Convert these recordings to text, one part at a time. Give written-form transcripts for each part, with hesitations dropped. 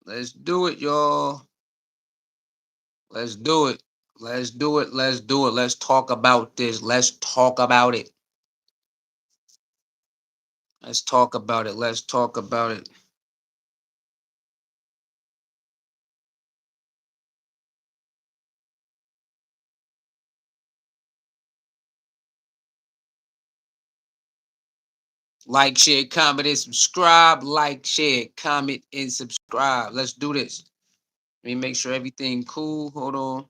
Let's do it, y'all. Let's do it. Let's do it. Let's do it. Let's talk about this. Let's talk about it. Let's talk about it. Let's talk about it. Like, share, comment, and subscribe. Like, share, comment, and subscribe. Let's do this. Let me make sure everything cool. Hold on.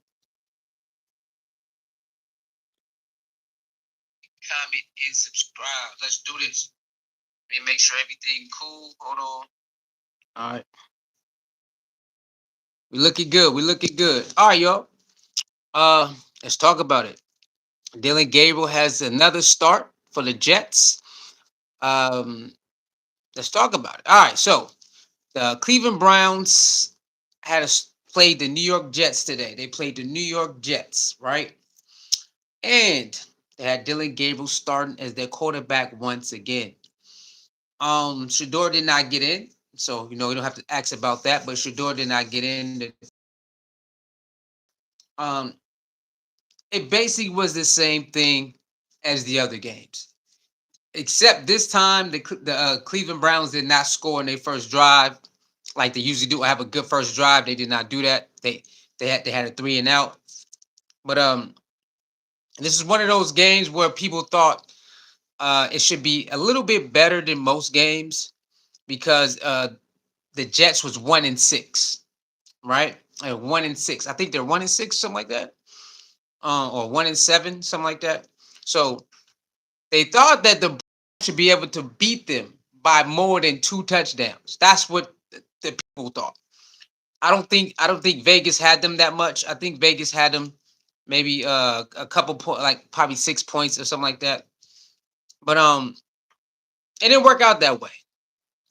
Comment and subscribe. Let's do this. Let me make sure everything cool. Hold on. All right. We looking good. We looking good. All right, y'all. Let's talk about it. Dillon Gabriel has another start for the Jets. Um, let's talk about it. All right, so the Cleveland Browns played the New York Jets today. They played the New York Jets, right? And they had Dillon Gabriel starting as their quarterback once again. Shador did not get in, so we don't have to ask about that. But Shador did not get in. Um, it basically was the same thing as the other games, except this time the Cleveland Browns did not score in their first drive like they usually do. I have a good first drive. They did not do that. They had a 3-and-out. But this is one of those games where people thought it should be a little bit better than most games because the Jets was 1-6, right? 1-6. I think they're 1-6, something like that, or 1-7, something like that. So they thought that the Browns should be able to beat them by more than 2 touchdowns. That's what the people thought. I don't think Vegas had them that much. I think Vegas had them maybe a couple point, like probably 6 points or something like that. But it didn't work out that way.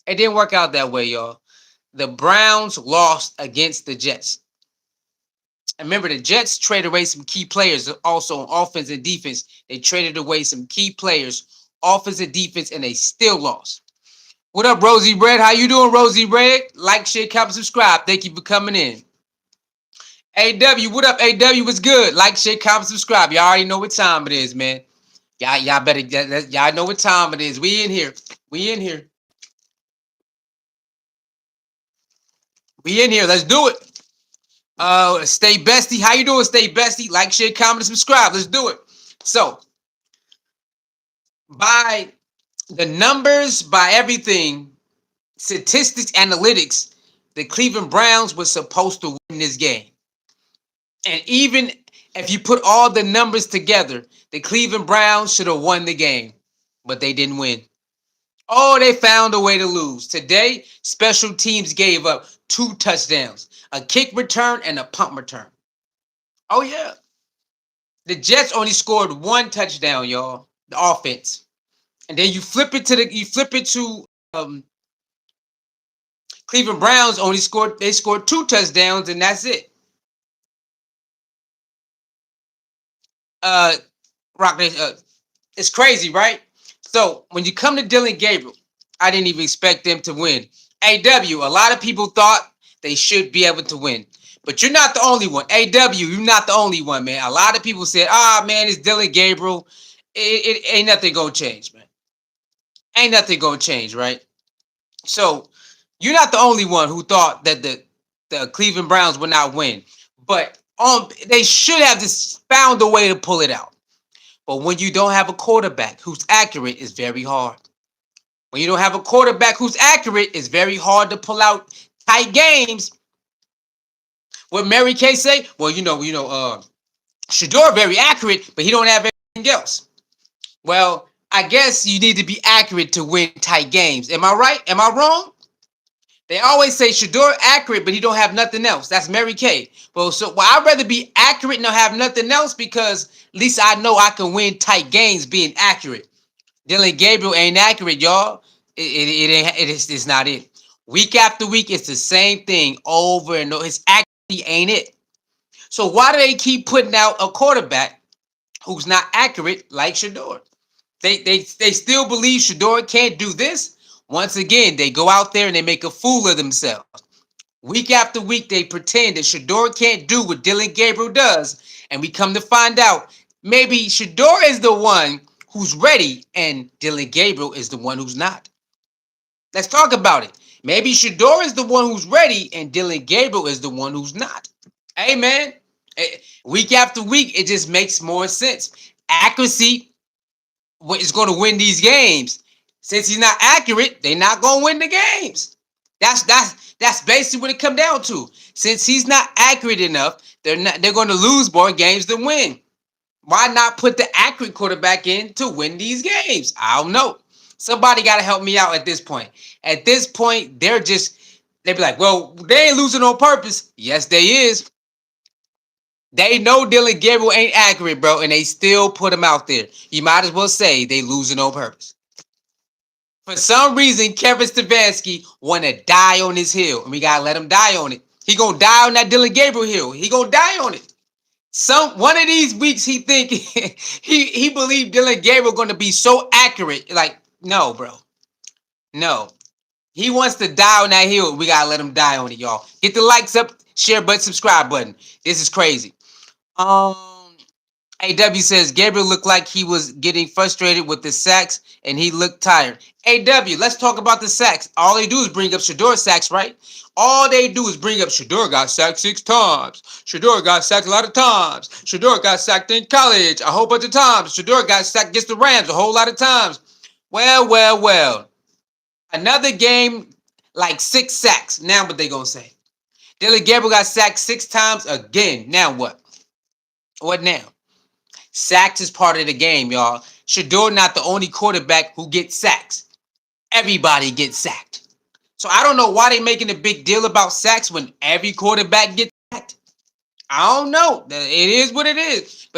It didn't work out that way, y'all. The Browns lost against the Jets. And remember, the Jets traded away some key players also on offense and defense. They traded away some key players, offense and defense, and they still lost. What up, Rosie Red? How you doing, Rosie Red? Like, share, comment, subscribe. Thank you for coming in. AW, what up, AW? What's good? Like, share, comment, subscribe. Y'all already know what time it is, man. Y'all better y'all know what time it is. We in here. We in here. We in here. Let's do it. Stay bestie. How you doing, Stay bestie? Like, share, comment, subscribe. Let's do it. So, by the numbers, by everything, statistics, analytics, the Cleveland Browns were supposed to win this game. And even if you put all the numbers together, the Cleveland Browns should have won the game, but they didn't win. Oh, they found a way to lose. Today, special teams gave up 2 touchdowns, a kick return and a punt return. Oh, yeah. The Jets only scored 1 touchdown, y'all, the offense. And then you flip it to Cleveland Browns they scored 2 touchdowns, and that's it. Uh, Rock, it's crazy, right? So when you come to Dillon Gabriel, I didn't even expect them to win. AW, a lot of people thought they should be able to win, but you're not the only one. AW, you're not the only one, man. A lot of people said, man, it's Dillon Gabriel. It ain't nothing gonna change, man. Ain't nothing gonna change, right? So you're not the only one who thought that the Cleveland Browns would not win, but they should have just found a way to pull it out. But when you don't have a quarterback who's accurate, it's very hard. When you don't have a quarterback who's accurate, it's very hard to pull out tight games. What Mary Kay say? Well, Shador very accurate, but he don't have anything else. Well, I guess you need to be accurate to win tight games. Am I right? Am I wrong? They always say Shador accurate, but he don't have nothing else. That's Mary Kay. Well, I'd rather be accurate and not have nothing else because at least I know I can win tight games being accurate. Dillon Gabriel ain't accurate, y'all. It's not it. Week after week, it's the same thing over and over. His accuracy ain't it. So why do they keep putting out a quarterback who's not accurate like Shador? They still believe Shador can't do this. Once again, they go out there and they make a fool of themselves. Week after week, they pretend that Shador can't do what Dillon Gabriel does, and we come to find out maybe Shador is the one who's ready, and Dillon Gabriel is the one who's not. Let's talk about it. Maybe Shador is the one who's ready, and Dillon Gabriel is the one who's not. Hey, man, week after week, it just makes more sense. Accuracy is going to win these games. Since he's not accurate, they're not going to win the games. That's basically what it comes down to. Since he's not accurate enough, they're going to lose more games than win. Why not put the accurate quarterback in to win these games? I don't know. Somebody got to help me out at this point. At this point, they'd be like, well, they ain't losing on purpose. Yes, they is. They know Dillon Gabriel ain't accurate, bro, and they still put him out there. You might as well say they losing on purpose. For some reason, Kevin Stefanski want to die on his hill, and we got to let him die on it. He going to die on that Dillon Gabriel hill. He going to die on it. One of these weeks, he think he believed Dillon Gabriel going to be so accurate. Like, no, bro. No. He wants to die on that hill. We got to let him die on it, y'all. Get the likes up, share button, subscribe button. This is crazy. AW says Gabriel looked like he was getting frustrated with the sacks and he looked tired. AW, let's talk about the sacks. All they do is bring up Shador sacks, right? All they do is bring up Shador got sacked 6 times. Shador got sacked a lot of times. Shador got sacked in college a whole bunch of times. Shador got sacked against the Rams a whole lot of times. Well. Another game, like 6 sacks. Now what they gonna say? Dillon Gabriel got sacked 6 times again. Now what? What now? Sacks is part of the game, y'all. Shador not the only quarterback who gets sacks. Everybody gets sacked. So I don't know why they making a big deal about sacks when every quarterback gets sacked. I don't know. It is what it is.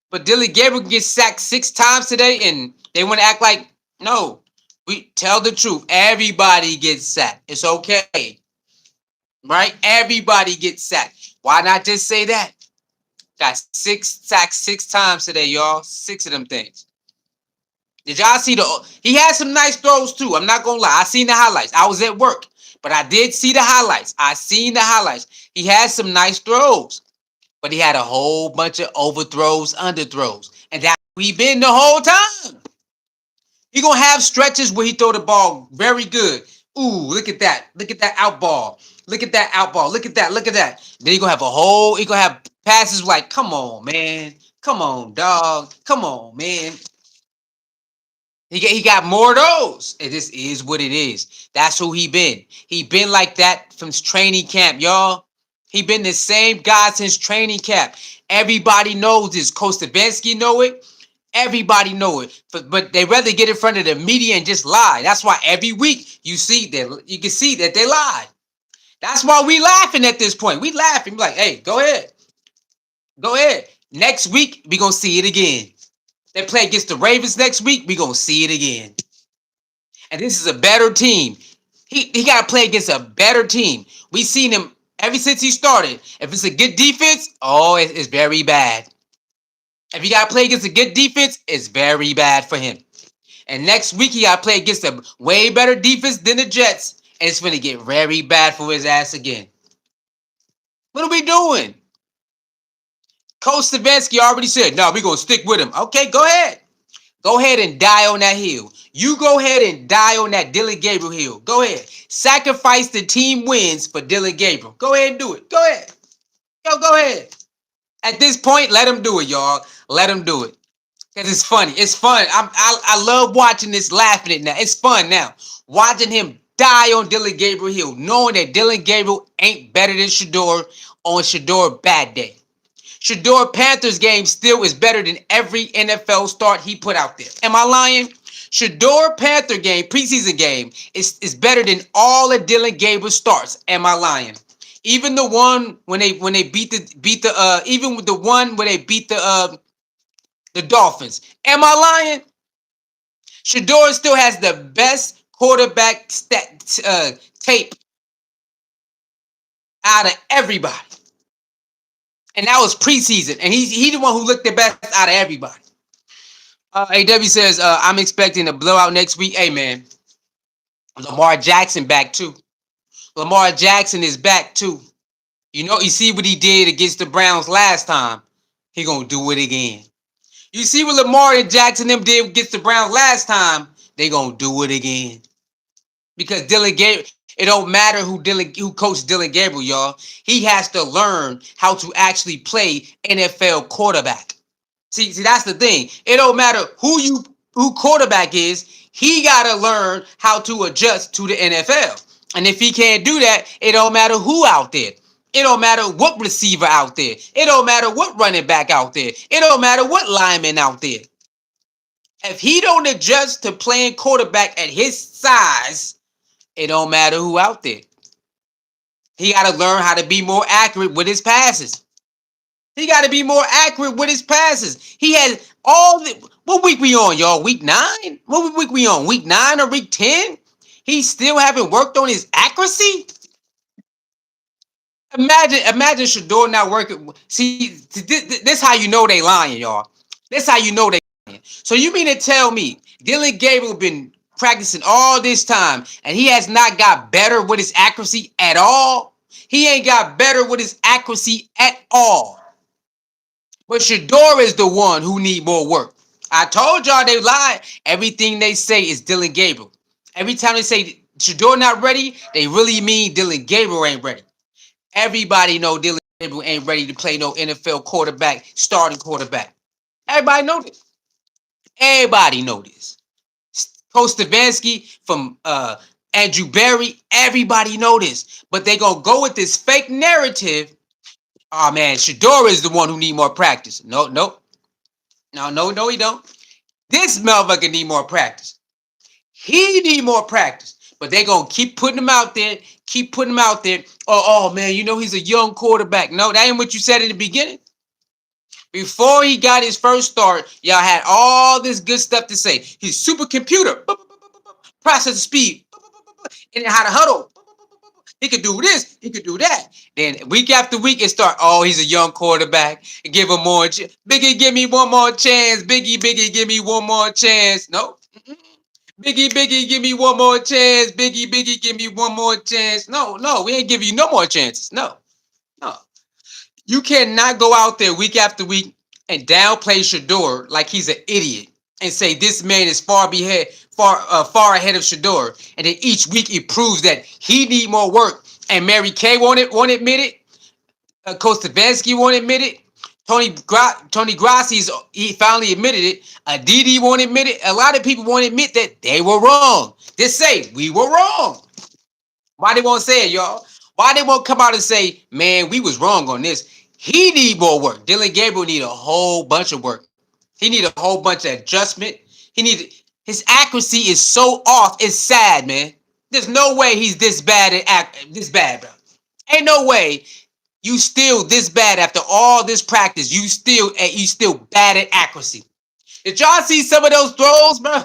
But Dillon Gabriel gets sacked 6 times today, and they want to act like, no, we tell the truth. Everybody gets sacked. It's okay. Right? Everybody gets sacked. Why not just say that? Got 6 sacks 6 times today, y'all. 6 of them things. Did y'all see he had some nice throws too. I'm not gonna lie. I seen the highlights. I was at work, but I did see the highlights. I seen the highlights. He had some nice throws, but he had a whole bunch of overthrows, underthrows, and that's where he been the whole time. He gonna have stretches where he throw the ball very good. Ooh, look at that. Look at that out ball. Look at that out ball. Look at that. Look at that. Then he gonna have passes like, come on, man. Come on, dog. Come on, man. He got more of those. And this is what it is. That's who he been. He been like that from training camp, y'all. He been the same guy since training camp. Everybody knows this. Coach Stefanski know it. Everybody know it. But they rather get in front of the media and just lie. That's why every week you can see that they lie. That's why we laughing at this point. We laughing like, hey, go ahead. Go ahead. Next week, we going to see it again. They play against the Ravens next week, we going to see it again. And this is a better team. He got to play against a better team. We seen him ever since he started. If it's a good defense, it's very bad. If he got to play against a good defense, it's very bad for him. And next week, he got to play against a way better defense than the Jets. And it's going to get very bad for his ass again. What are we doing? Coach Stefanski already said, no, we're going to stick with him. Okay, go ahead. Go ahead and die on that hill. You go ahead and die on that Dillon Gabriel hill. Go ahead. Sacrifice the team wins for Dillon Gabriel. Go ahead and do it. Go ahead. Go ahead. At this point, let him do it, y'all. Let him do it. Because it's funny. It's fun. I love watching this, laughing at it now. It's fun now. Watching him die on Dillon Gabriel hill, knowing that Dillon Gabriel ain't better than Shador on Shador bad day. Shador Panthers game still is better than every NFL start he put out there. Am I lying? Shador Panther game, preseason game, is better than all of Dillon Gabriel starts. Am I lying? Even the one when they beat the even with the one where they beat the Dolphins. Am I lying? Shador still has the best quarterback tape out of everybody. And that was preseason. And he's the one who looked the best out of everybody. AW says, I'm expecting a blowout next week. Hey, man. Lamar Jackson back, too. Lamar Jackson is back too. You see what he did against the Browns last time. He gonna do it again. You see what Lamar and Jackson them did against the Browns last time. They gonna do it again. Because Dillon Gabriel, it don't matter who coached Dillon Gabriel, y'all. He has to learn how to actually play NFL quarterback. See, that's the thing. It don't matter who quarterback is. He gotta learn how to adjust to the NFL. And if he can't do that, it don't matter who out there. It don't matter what receiver out there. It don't matter what running back out there. It don't matter what lineman out there. If he don't adjust to playing quarterback at his size, it don't matter who out there. He got to learn how to be more accurate with his passes. He got to be more accurate with his passes. He had all the... What week we on, y'all? Week 9? What week we on? Week 9 or week 10? He still haven't worked on his accuracy? Imagine Shador not working. See, this how you know they lying, y'all. This how you know they lying. So you mean to tell me Dillon Gabriel been practicing all this time and he has not got better with his accuracy at all? He ain't got better with his accuracy at all. But Shador is the one who need more work. I told y'all they lied. Everything they say is Dillon Gabriel. Every time they say Shador not ready, they really mean Dillon Gabriel ain't ready. Everybody know Dillon Gabriel ain't ready to play no NFL quarterback, starting quarterback. Everybody know this. Everybody know this. Coach Stefanski from Andrew Berry, everybody know this. But they gonna go with this fake narrative. Oh man, Shador is the one who need more practice. No, he don't. This motherfucker need more practice. He need more practice. But they gonna keep putting him out there, Oh man, he's a young quarterback. No, that ain't what you said in the beginning. Before he got his first start, y'all had all this good stuff to say. He's supercomputer, processor speed, and how to huddle. He could do this, he could do that. Then week after week, it start. Oh, he's a young quarterback. Give him more. Biggie, give me one more chance. Biggie, give me one more chance. No. Biggie, give me one more chance. Biggie, give me one more chance. No, we ain't give you no more chances. No. You cannot go out there week after week and downplay Shador like he's an idiot and say this man is far ahead of Shador. And then each week he proves that he need more work. And Mary Kay won't admit it. Coach Stefanski won't admit it. Tony Grassi's, he finally admitted it. Aditi won't admit it. A lot of people won't admit that they were wrong. Just say we were wrong. Why they won't say it, y'all? Why they won't come out and say, man, we was wrong on this? He need more work. Dillon Gabriel need a whole bunch of work. He need a whole bunch of adjustment. His accuracy is so off. It's sad, man. There's no way he's this bad, bro. Ain't no way you still this bad after all this practice. You still bad at accuracy. Did y'all see some of those throws, bro?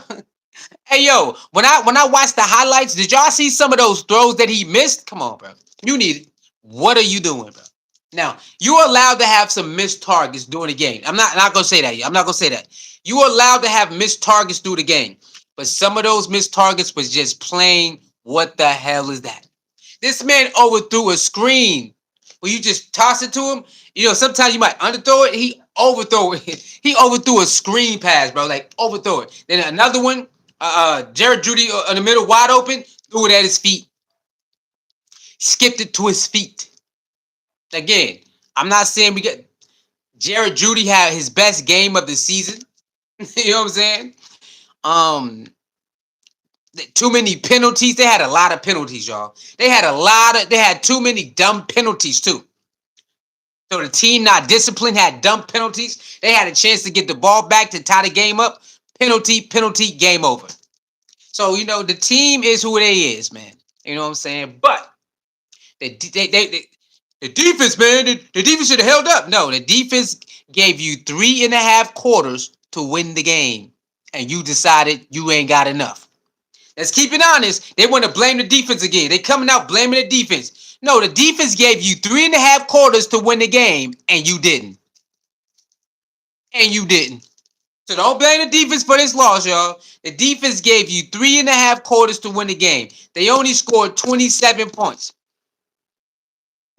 Hey, yo, when I watched the highlights, did y'all see some of those throws that he missed? Come on, bro. You need it. What are you doing, bro? Now, you're allowed to have some missed targets during the game. I'm not going to say that. I'm not going to say that. You're allowed to have missed targets through the game. But some of those missed targets was just plain, what the hell is that? This man overthrew a screen. Will you just toss it to him? Sometimes you might underthrow it. He overthrew it. He overthrew a screen pass, bro. Like, overthrow it. Then another one, Jared Judy in the middle, wide open, threw it at his feet. Skipped it to his feet. Again, I'm not saying we get Jared Judy had his best game of the season. You know what I'm saying? Too many penalties. They had a lot of penalties, y'all. They had too many dumb penalties too. So the team not disciplined had dumb penalties. They had a chance to get the ball back to tie the game up. Penalty, game over. So, the team is who they is, man. You know what I'm saying? But the defense, man, the defense should have held up. No, the defense gave you 3.5 quarters to win the game. And you decided you ain't got enough. Let's keep it honest. They want to blame the defense again. They coming out blaming the defense. No, the defense gave you 3.5 quarters to win the game, and you didn't. So don't blame the defense for this loss, y'all. The defense gave you 3.5 quarters to win the game. They only scored 27 points.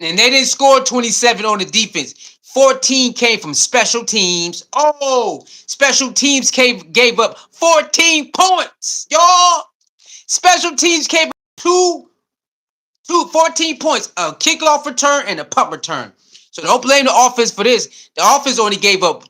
And they didn't score 27 on the defense. 14 came from special teams. Oh, special teams gave up 14 points, y'all. Special teams gave up 14 points, a kickoff return and a punt return. So don't blame the offense for this. The offense only gave up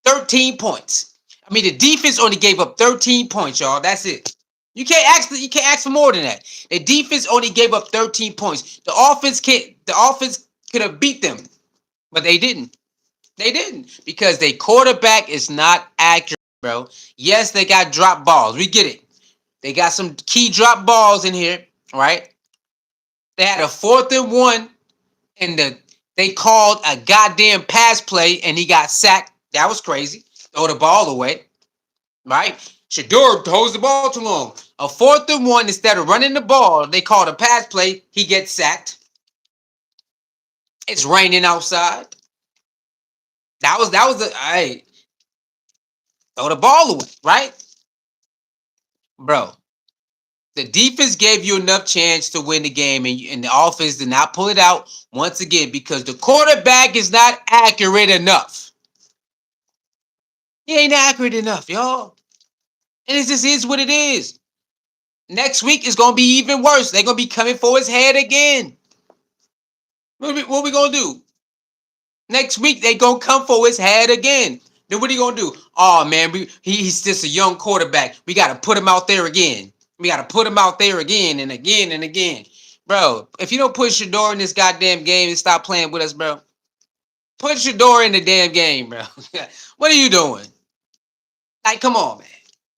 13 points. I mean, the defense only gave up 13 points, y'all. That's it. You can't ask for more than that. The defense only gave up 13 points. The offense could have beat them, but they didn't. They didn't because their quarterback is not accurate, bro. Yes, they got drop balls. We get it. They got some key drop balls in here, right? They had a 4th and 1, and they called a goddamn pass play, and he got sacked. That was crazy. Throw the ball away, right? Shador holds the ball too long. A 4th and 1, instead of running the ball, they called a pass play. He gets sacked. It's raining outside. That was the hey. Throw the ball away, right? Bro, the defense gave you enough chance to win the game, and the offense did not pull it out once again because the quarterback is not accurate enough. He ain't accurate enough, y'all. And it just is what it is. Next week is going to be even worse. They're going to be coming for his head again. What we going to do? Next week, they going to come for his head again. Then what are you going to do? Oh, man, he's just a young quarterback. We got to put him out there again. We got to put him out there again and again and again. Bro, if you don't put Shador in this goddamn game and stop playing with us, bro, put Shador in the damn game, bro. What are you doing? Like, come on, man.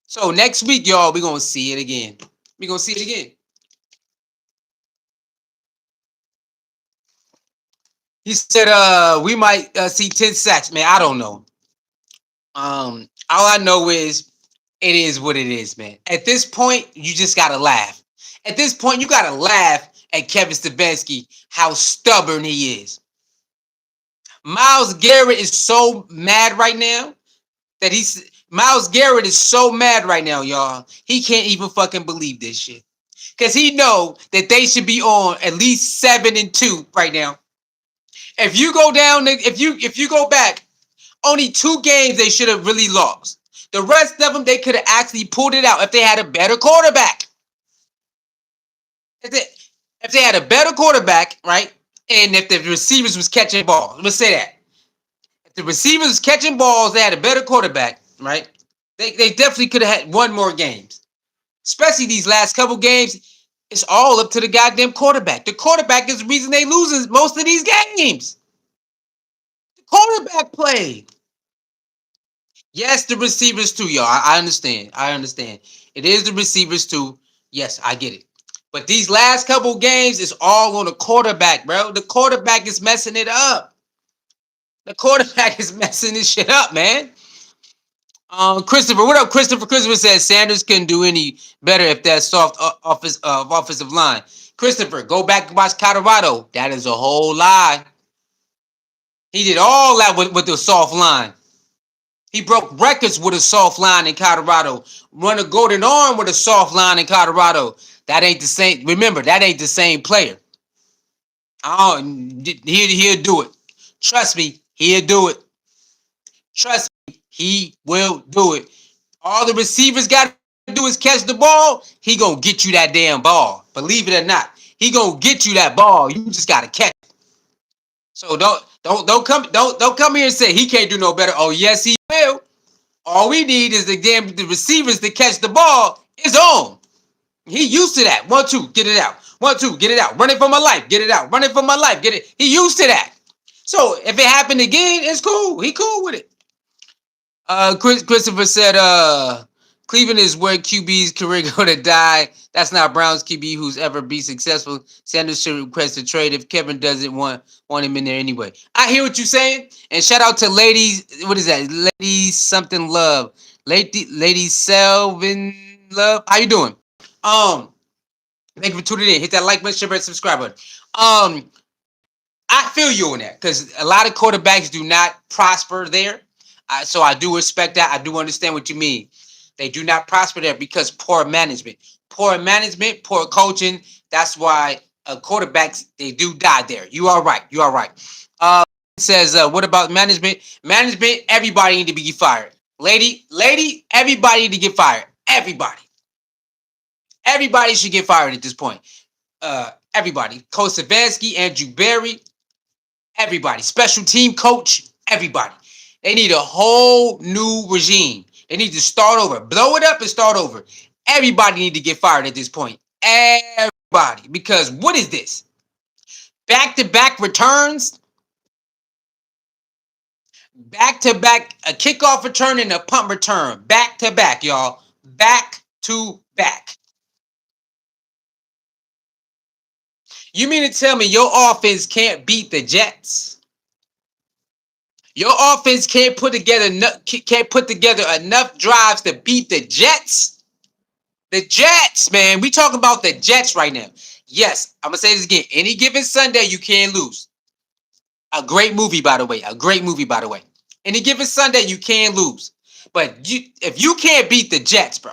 So next week, y'all, we're going to see it again. We're going to see it again. He said, we might see 10 sacks. Man, I don't know. All I know is it is what it is, man. At this point, you just got to laugh. At this point, you got to laugh at Kevin Stefanski, how stubborn he is. Myles Garrett is so mad right now that Myles Garrett is so mad right now, y'all. He can't even fucking believe this shit. Because he know that they should be on at least 7-2 right now. If you go down, if you go back, only 2 games they should have really lost. The rest of them, they could have actually pulled it out if they had a better quarterback. If they had a better quarterback, right? And if the receivers was catching balls, let's say that. If the receivers was catching balls, they had a better quarterback, right? They definitely could have had 1 more games. Especially these last couple games, it's all up to the goddamn quarterback. The quarterback is the reason they losing most of these games. The quarterback play. Yes, the receivers too, y'all. I understand. I understand. It is the receivers too. Yes, I get it. But these last couple games is all on the quarterback, bro. The quarterback is messing it up. The quarterback is messing this shit up, man. Christopher, what up, Christopher? Christopher says Sanders couldn't do any better if that soft offensive line. Christopher, go back and watch Colorado. That is a whole lie. He did all that with the soft line. He broke records with a soft line in Colorado. Run a golden arm with a soft line in Colorado. That ain't the same. Remember, that ain't the same player. He'll do it. Trust me, he'll do it. Trust me, he will do it. All the receivers got to do is catch the ball. He gonna get you that damn ball. Believe it or not, he gonna get you that ball. You just gotta catch it. So don't come here and say he can't do no better. Oh yes, he will. All we need is the receivers to catch the ball. It's on. He used to that. 1, 2, get it out. 1, 2, get it out. Running for my life, get it out. Running for my life, get it. He used to that. So if it happened again, it's cool. He cool with it. Christopher said, Cleveland is where QB's career gonna die. That's not Brown's QB who's ever be successful. Sanders should request a trade if Kevin doesn't want him in there anyway. I hear what you're saying. And shout out to ladies. What is that? Ladies something love. Lady Selvin love. How you doing? Thank you for tuning in. Hit that like button, share button, subscribe button. I feel you on that because a lot of quarterbacks do not prosper there. So I do respect that. I do understand what you mean. They do not prosper there because poor management, poor coaching. That's why quarterbacks they do die there. You are right. You are right. Uh, says, what about management? Management, everybody need to be fired. Lady, everybody need to get fired. Everybody should get fired at this point. Everybody. Coach Stefanski, Andrew Berry, everybody. Special team coach, everybody. They need a whole new regime. They need to start over. Blow it up and start over. Everybody need to get fired at this point. Everybody. Because what is this? Back-to-back returns? Back-to-back, a kickoff return and a punt return. Back-to-back, y'all. Back-to-back. You mean to tell me your offense can't beat the Jets? Your offense can't put together enough drives to beat the Jets? The Jets, man. We talking about the Jets right now. Yes, I'm gonna say this again. Any given Sunday, you can't lose. A great movie, by the way. A great movie, by the way. Any given Sunday, you can't lose. But if you can't beat the Jets, bro,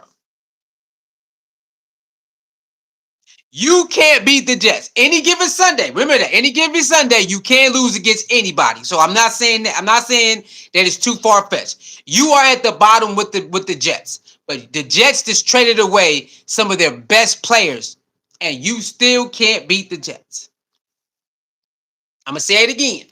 you can't beat the Jets. Any given Sunday. Remember that. Any given Sunday, you can't lose against anybody. So I'm not saying that. I'm not saying that it's too far-fetched. You are at the bottom with the Jets. But the Jets just traded away some of their best players, and you still can't beat the Jets. I'm gonna say it again.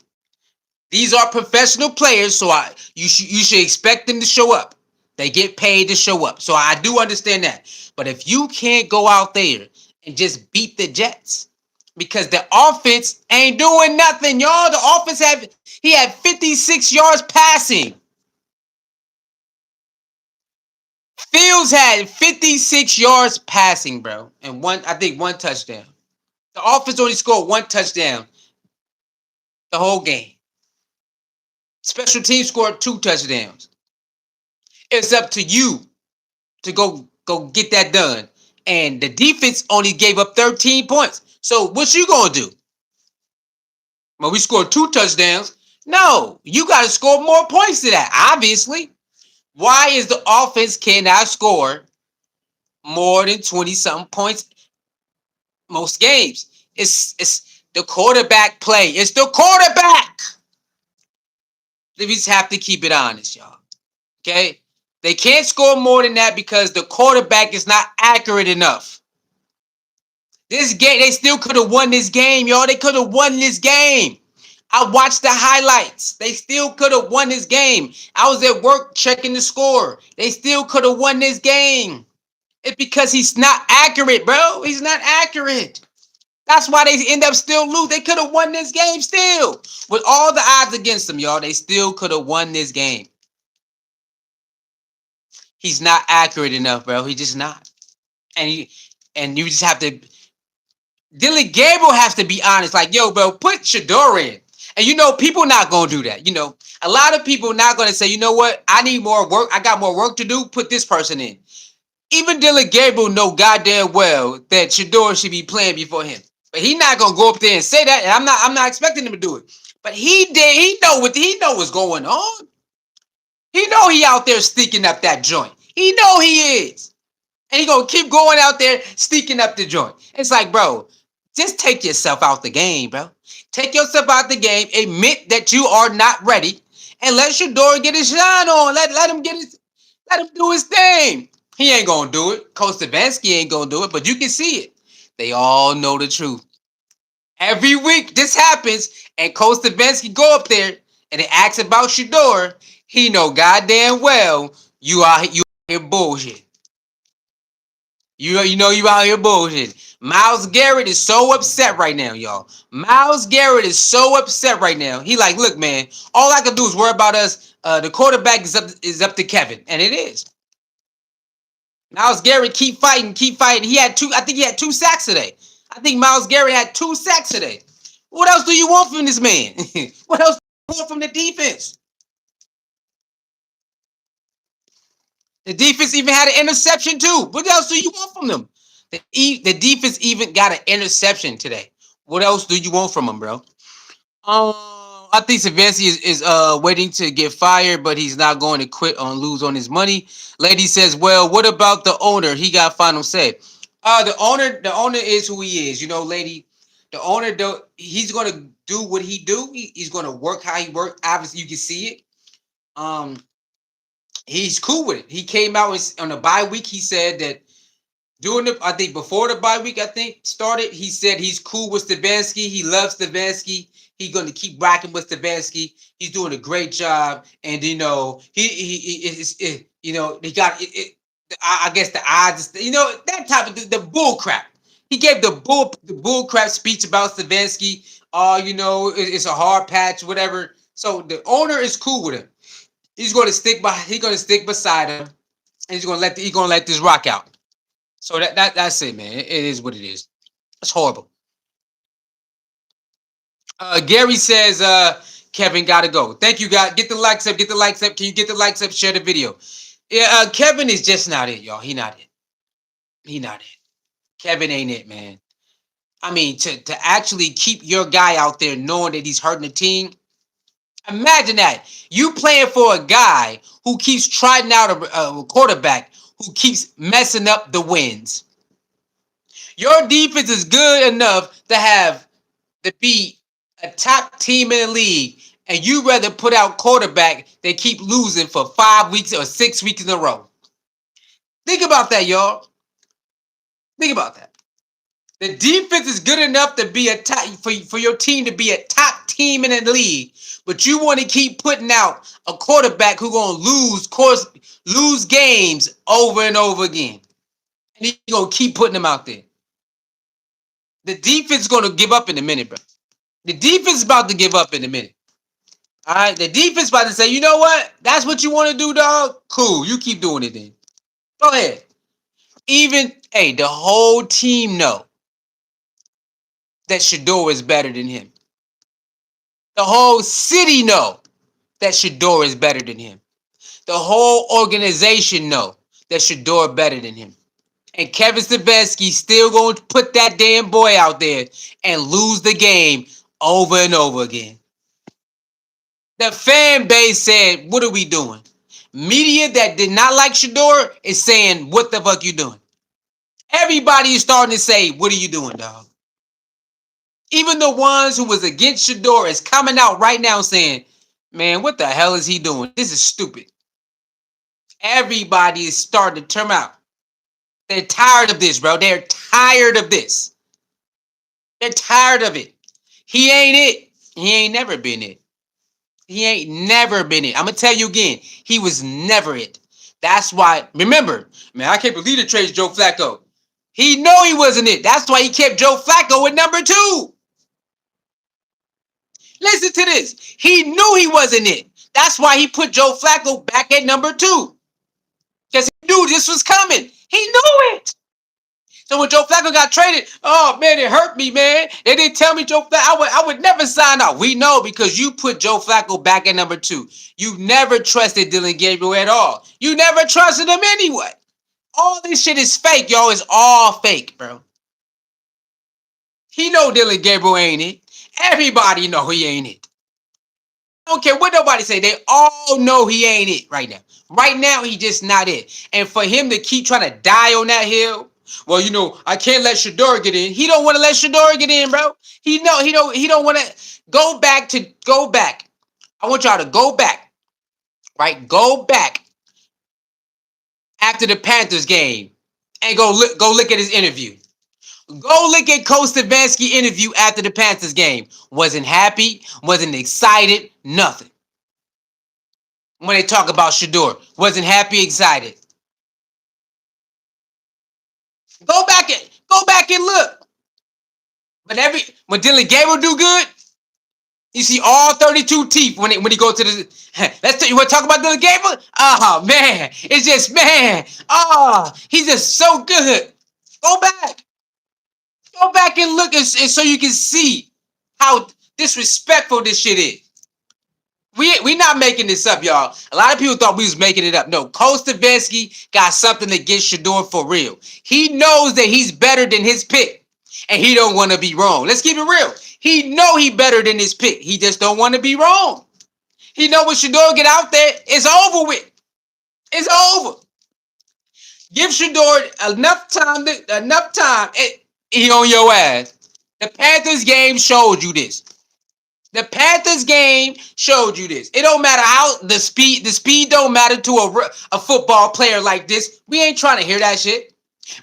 These are professional players, so you should expect them to show up. They get paid to show up. So I do understand that. But if you can't go out there and just beat the Jets, because the offense ain't doing nothing, y'all. The offense he had 56 yards passing. Fields had 56 yards passing, bro, and I think one touchdown. The offense only scored one touchdown the whole game. Special teams scored 2 touchdowns. It's up to you to go get that done. And the defense only gave up 13 points. So what you gonna do? Well, we scored 2 touchdowns. No, you got to score more points than that. Obviously, why is the offense cannot score more than 20-something points most games? It's the quarterback play. It's the quarterback. We just have to keep it honest, y'all. Okay? They can't score more than that because the quarterback is not accurate enough. This game, they still could have won this game, y'all. They could have won this game. I watched the highlights. They still could have won this game. I was at work checking the score. They still could have won this game. It's because he's not accurate, bro. He's not accurate. That's why they end up still lose. They could have won this game still. With all the odds against them, y'all, they still could have won this game. He's not accurate enough, bro. He's just not. And you just have to. Dillon Gabriel has to be honest. Like, yo, bro, put Shador in. And you know, people not gonna do that. You know, a lot of people not gonna say, you know what? I need more work. I got more work to do. Put this person in. Even Dillon Gabriel know goddamn well that Shador should be playing before him. But he not gonna go up there and say that. And I'm not expecting him to do it. But he did. He know what's going on. He know he out there sneaking up that joint. He know he is. And he gonna keep going out there sneaking up the joint. It's like, bro, just take yourself out the game, bro. Take yourself out the game. Admit that you are not ready, and let Shador get his shine on. Let him do his thing. He ain't gonna do it. Coach Stefanski ain't gonna do it, but you can see it. They all know the truth. Every week this happens, and Coach Stefanski go up there and they ask about Shador. He know goddamn well you out here bullshit. You know you out here bullshit. Myles Garrett is so upset right now, y'all. Myles Garrett is so upset right now. He like, look, man, all I can do is worry about us. The quarterback is up to Kevin, and it is. Myles Garrett keep fighting. He had 2. I think he had 2 sacks today. I think Myles Garrett had 2 sacks today. What else do you want from this man? What else do you want from the defense? The defense even had an interception too. What else do you want from them? The defense even got an interception today. What else do you want from them, bro? I think Stefanski is waiting to get fired, but he's not going to quit on lose on his money. Lady says, "Well, what about the owner? He got final say." The owner is who he is. You know, lady. The owner, though, he's gonna do what he do. He's gonna work how he work. Obviously, you can see it. Um, he's cool with it. He came out on a bye week. He said that during I think before the bye week, I think started, he said he's cool with Stefanski. He loves Stefanski. He's going to keep rocking with Stefanski. He's doing a great job, and he got it. I guess the odds, that type of the bull crap. He gave the bull crap speech about Stefanski. It's a hard patch, whatever. So the owner is cool with him. He's going to stick beside him, and he's gonna let this rock out. So that's it, man. It is what it is. It's horrible. Gary says, Kevin gotta go. Thank you, guys. Get the likes up. Get the likes up. Can you get the likes up? Share the video. Yeah, Kevin is just not it, y'all. He not it. He not it. Kevin ain't it, man. I mean, to actually keep your guy out there knowing that he's hurting the team. Imagine that. You playing for a guy who keeps trying out a quarterback who keeps messing up the wins. Your defense is good enough to be a top team in the league, and you rather put out quarterback that keep losing for 5 weeks or 6 weeks in a row. Think about that, y'all. Think about that. The defense is good enough to be a top for your team to be a top team in the league, but you want to keep putting out a quarterback who's gonna lose games over and over again, and you're gonna keep putting them out there. The defense is gonna give up in a minute, bro. The defense is about to give up in a minute. All right, the defense is about to say, you know what? That's what you want to do, dog. Cool, you keep doing it then. Go ahead. The whole team know that Shador is better than him. The whole city know that Shador is better than him. The whole organization know that Shador better than him. And Kevin Stefanski still going to put that damn boy out there and lose the game over and over again. The fan base said, what are we doing? Media that did not like Shador is saying, what the fuck you doing? Everybody is starting to say, what are you doing, dog? Even the ones who was against Shador is coming out right now saying, man, what the hell is he doing? This is stupid. Everybody is starting to turn out. They're tired of this, bro. They're tired of this. They're tired of it. He ain't it. He ain't never been it. He ain't never been it. I'm going to tell you again. He was never it. That's why, remember, man, I can't believe the trade Joe Flacco. He know he wasn't it. That's why he kept Joe Flacco at number 2. Listen to this. He knew he wasn't it. That's why he put Joe Flacco back at number 2. Because he knew this was coming. He knew it. So when Joe Flacco got traded, oh man, it hurt me, man. They didn't tell me Joe Flacco. I would never sign out. We know because you put Joe Flacco back at number 2. You never trusted Dillon Gabriel at all. You never trusted him anyway. All this shit is fake, y'all. It's all fake, bro. He know Dillon Gabriel ain't it. Everybody know he ain't it. I don't care what nobody say. They all know he ain't it right now. Right now, he just not it. And for him to keep trying to die on that hill, well, I can't let Shador get in. He don't want to let Shador get in, bro. He don't want to go back. I want y'all to go back, right? Go back after the Panthers game and go look at his interview. Go look at Coach Stefanski interview after the Panthers game. Wasn't happy, wasn't excited, nothing. When they talk about Shador, wasn't happy, excited. Go back and look. But when Dillon Gabriel do good, you see all 32 teeth when he go to the. You want to talk about Dillon Gabriel? Oh man, it's just man. Oh, he's just so good. Go back. Go back and look, and so you can see how disrespectful this shit is. We not making this up, y'all. A lot of people thought we was making it up. No, Coach Stefanski got something against Shador for real. He knows that he's better than his pick, and he don't want to be wrong. Let's keep it real. He know he better than his pick. He just don't want to be wrong. He know when Shador get out there, it's over with. It's over. Give Shador enough time. He on your ass. The Panthers game showed you this. The Panthers game showed you this. It don't matter how the speed. The speed don't matter to a football player like this. We ain't trying to hear that shit.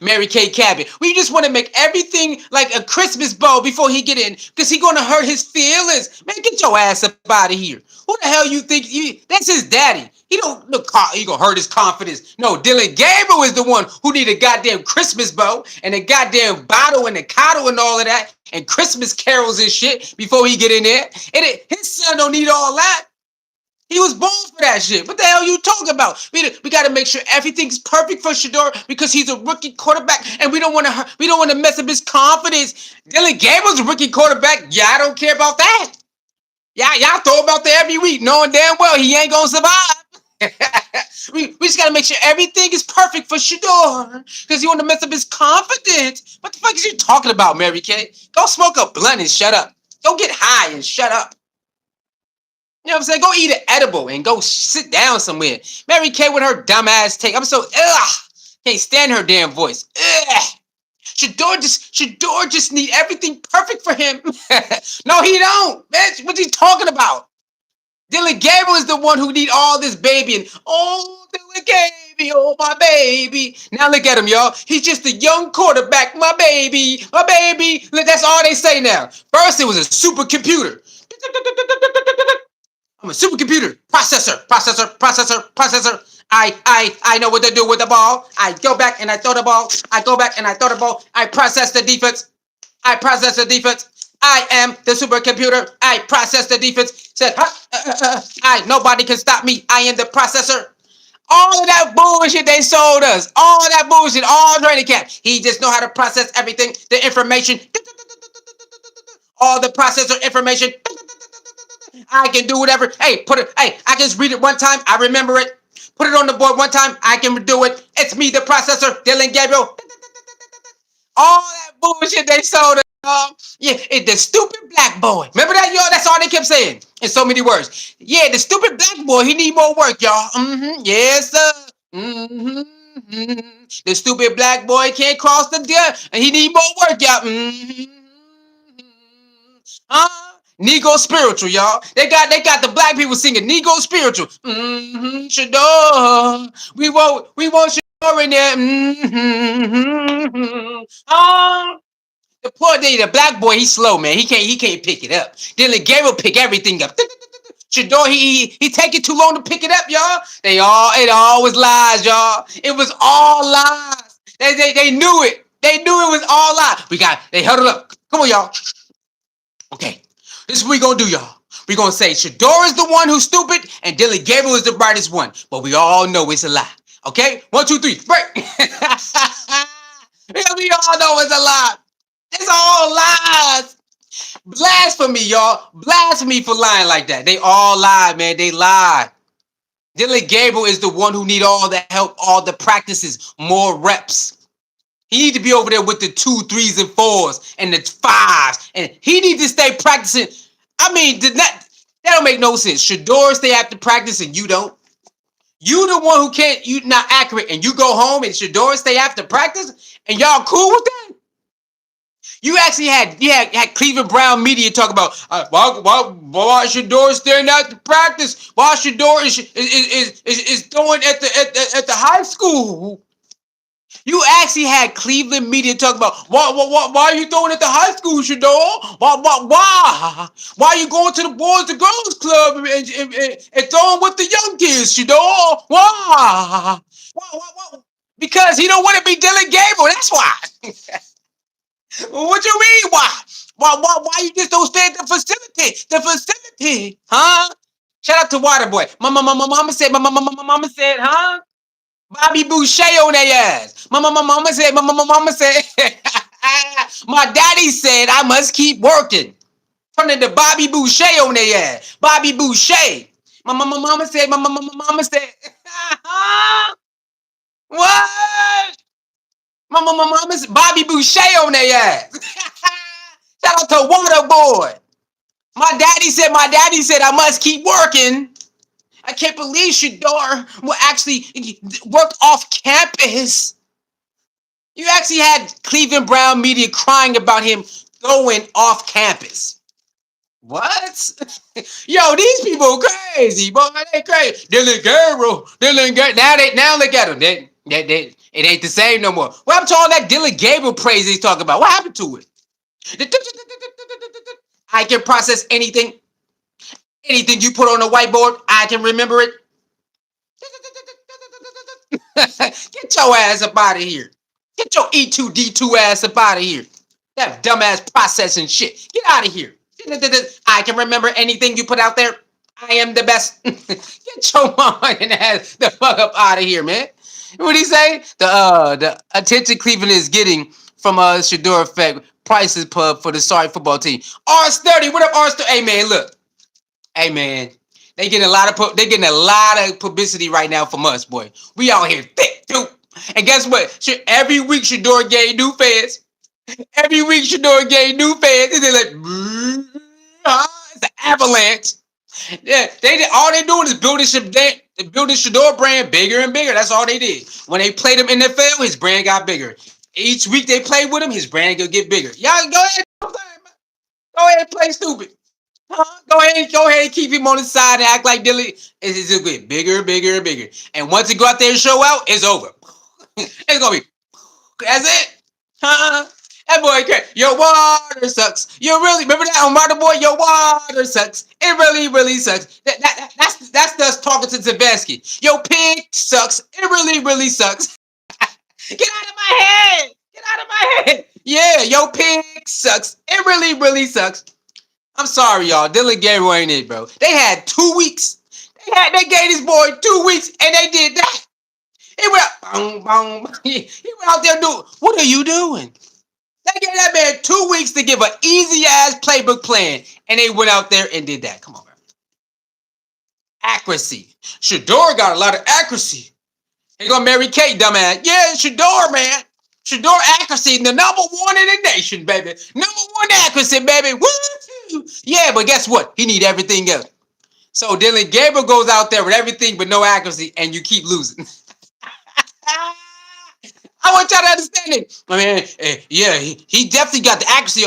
Mary Kay Cabot. We just want to make everything like a Christmas bow before he get in, because he gonna hurt his feelings. Man, get your ass up out of here. Who the hell you think you? That's his daddy. He don't look. He gonna hurt his confidence. No, Dillon Gabriel is the one who need a goddamn Christmas bow and a goddamn bottle and a cottle and all of that and Christmas carols and shit before he get in there. And his son don't need all that. He was born for that shit. What the hell are you talking about? We got to make sure everything's perfect for Shador because he's a rookie quarterback, and we don't want to mess up his confidence. Dillon Gabriel's a rookie quarterback. Yeah, I don't care about that. Yeah, y'all throw him out there every week, knowing damn well he ain't gonna survive. we just got to make sure everything is perfect for Shador because you want to mess up his confidence. What the fuck is you talking about, Mary Kay? Go smoke a blunt and shut up. Go get high and shut up. You know what I'm saying? Go eat an edible and go sit down somewhere. Mary Kay with her dumb ass take. I'm so can't stand her damn voice. Shador just need everything perfect for him. No, he don't. Bitch, what's he talking about? Dillon Gabriel is the one who need all this baby and Dillon Gabriel, oh my baby. Now look at him, y'all. He's just a young quarterback, my baby, my baby. That's all they say now. First it was a supercomputer. I'm a supercomputer. Processor. I know what to do with the ball. I go back and I throw the ball. I process the defense. I am the supercomputer. I process the defense. Said, nobody can stop me. I am the processor. All of that bullshit they sold us. All that bullshit. All training camp. He just know how to process everything. The information. All the processor information. I can do whatever. Hey, I just read it one time. I remember it. Put it on the board one time. I can do it. It's me, the processor, Dillon Gabriel. All that bullshit they sold us. Yeah, it's the stupid black boy. Remember that, y'all? That's all they kept saying in so many words. Yeah, the stupid black boy. He need more work, y'all. Yes, sir. The stupid black boy can't cross the deer, and he need more work, y'all. Negro spiritual, y'all. They got the black people singing Negro spiritual. Shador. We want Shador in there. The poor day, the black boy, he's slow, man. He can't pick it up. Dillon Gabriel pick everything up. Shador, he take it too long to pick it up, y'all. It all was lies, y'all. It was all lies. They knew it. They knew it was all lies. They huddled up. Come on, y'all. Okay. This is what we gonna do, y'all. We're gonna say Shador is the one who's stupid and Dillon Gabriel is the brightest one. But we all know it's a lie. Okay? 1, 2, 3, break. We all know it's a lie. It's all lies. Blasphemy, y'all. Blasphemy for lying like that. They all lie, man. They lie. Dillon Gabriel is the one who need all the help, all the practices, more reps. He need to be over there with the 2, 3s, and 4s and the 5s. And he need to stay practicing. I mean, that don't make no sense. Shador stay after practice and you don't. You the one who can't, you not accurate, and you go home and Shador stay after practice and y'all cool with that? You actually had Cleveland Brown media talk about why Shador staying after practice? Why Shador is throwing at the high school? You actually had Cleveland media talk about why are you throwing at the high school, Shador? Why are you going to the Boys and Girls Club and throwing with the young kids, Shador? Why? Because he don't want to be Dillon Gabriel. That's why. What you mean? Why? Why you just don't stay at the facility? The facility, huh? Shout out to Waterboy. Mama said, huh? Bobby Boucher on their ass. Mama said, my daddy said I must keep working. Turning to Bobby Boucher on their ass. Bobby Boucher. Mama said, what? Mama said, Bobby Boucher on their ass. Shout out to Waterboy. My daddy said I must keep working. I can't believe Shador will actually work off campus. You actually had Cleveland Brown media crying about him going off campus. What? Yo, these people crazy, boy. They crazy. Dillon Gabriel. Now look at him. It ain't the same no more. What happened to all that Dillon Gabriel praise he's talking about? What happened to it? I can process anything. Anything you put on a whiteboard, I can remember it. Get your ass up out of here. Get your E2D2 ass up out of here. That dumbass processing shit. Get out of here. I can remember anything you put out there. I am the best. Get your mind ass the fuck up out of here, man. What did he say? The attention Cleveland is getting from Shador Effect Prices Pub for the sorry football team. R30, what up, R30? Hey man, look. Hey man, they getting a lot of publicity right now from us, boy. We out here thick too. And guess what? Every week Shador gained new fans. Every week Shador gained new fans. And they're like, it's an avalanche. Yeah, all they doing is building Shador brand bigger and bigger. That's all they did. When they played him in the NFL, his brand got bigger. Each week they play with him, his brand gonna get bigger. Y'all go ahead and play stupid. Go ahead and keep him on the side and act like Dillon. It's gonna get bigger, bigger, and bigger. And once it go out there and show out, it's over. It's gonna be. That's it. That boy, your water sucks. You really remember that on Water Boy? Your water sucks. It really, really sucks. That's us talking to Stefanski. Your pig sucks. It really, really sucks. Get out of my head. Get out of my head. Yeah, your pig sucks. It really, really sucks. I'm sorry, y'all. Dillon Gabriel ain't it, bro. They had 2 weeks. They gave this boy 2 weeks, and they did that. He went out, boom, boom. He went out there doing. What are you doing? They gave that man 2 weeks to give an easy ass playbook plan, and they went out there and did that. Come on, bro. Accuracy. Shador got a lot of accuracy. He gonna marry Kate, dumbass. Yeah, Shador, man. Shador accuracy, the number one in the nation, baby. Number one accuracy, baby. Woo! Yeah, but guess what? He need everything else. So Dillon Gabriel goes out there with everything but no accuracy, and you keep losing. I want y'all to understand it. I mean, yeah, he definitely got the accuracy.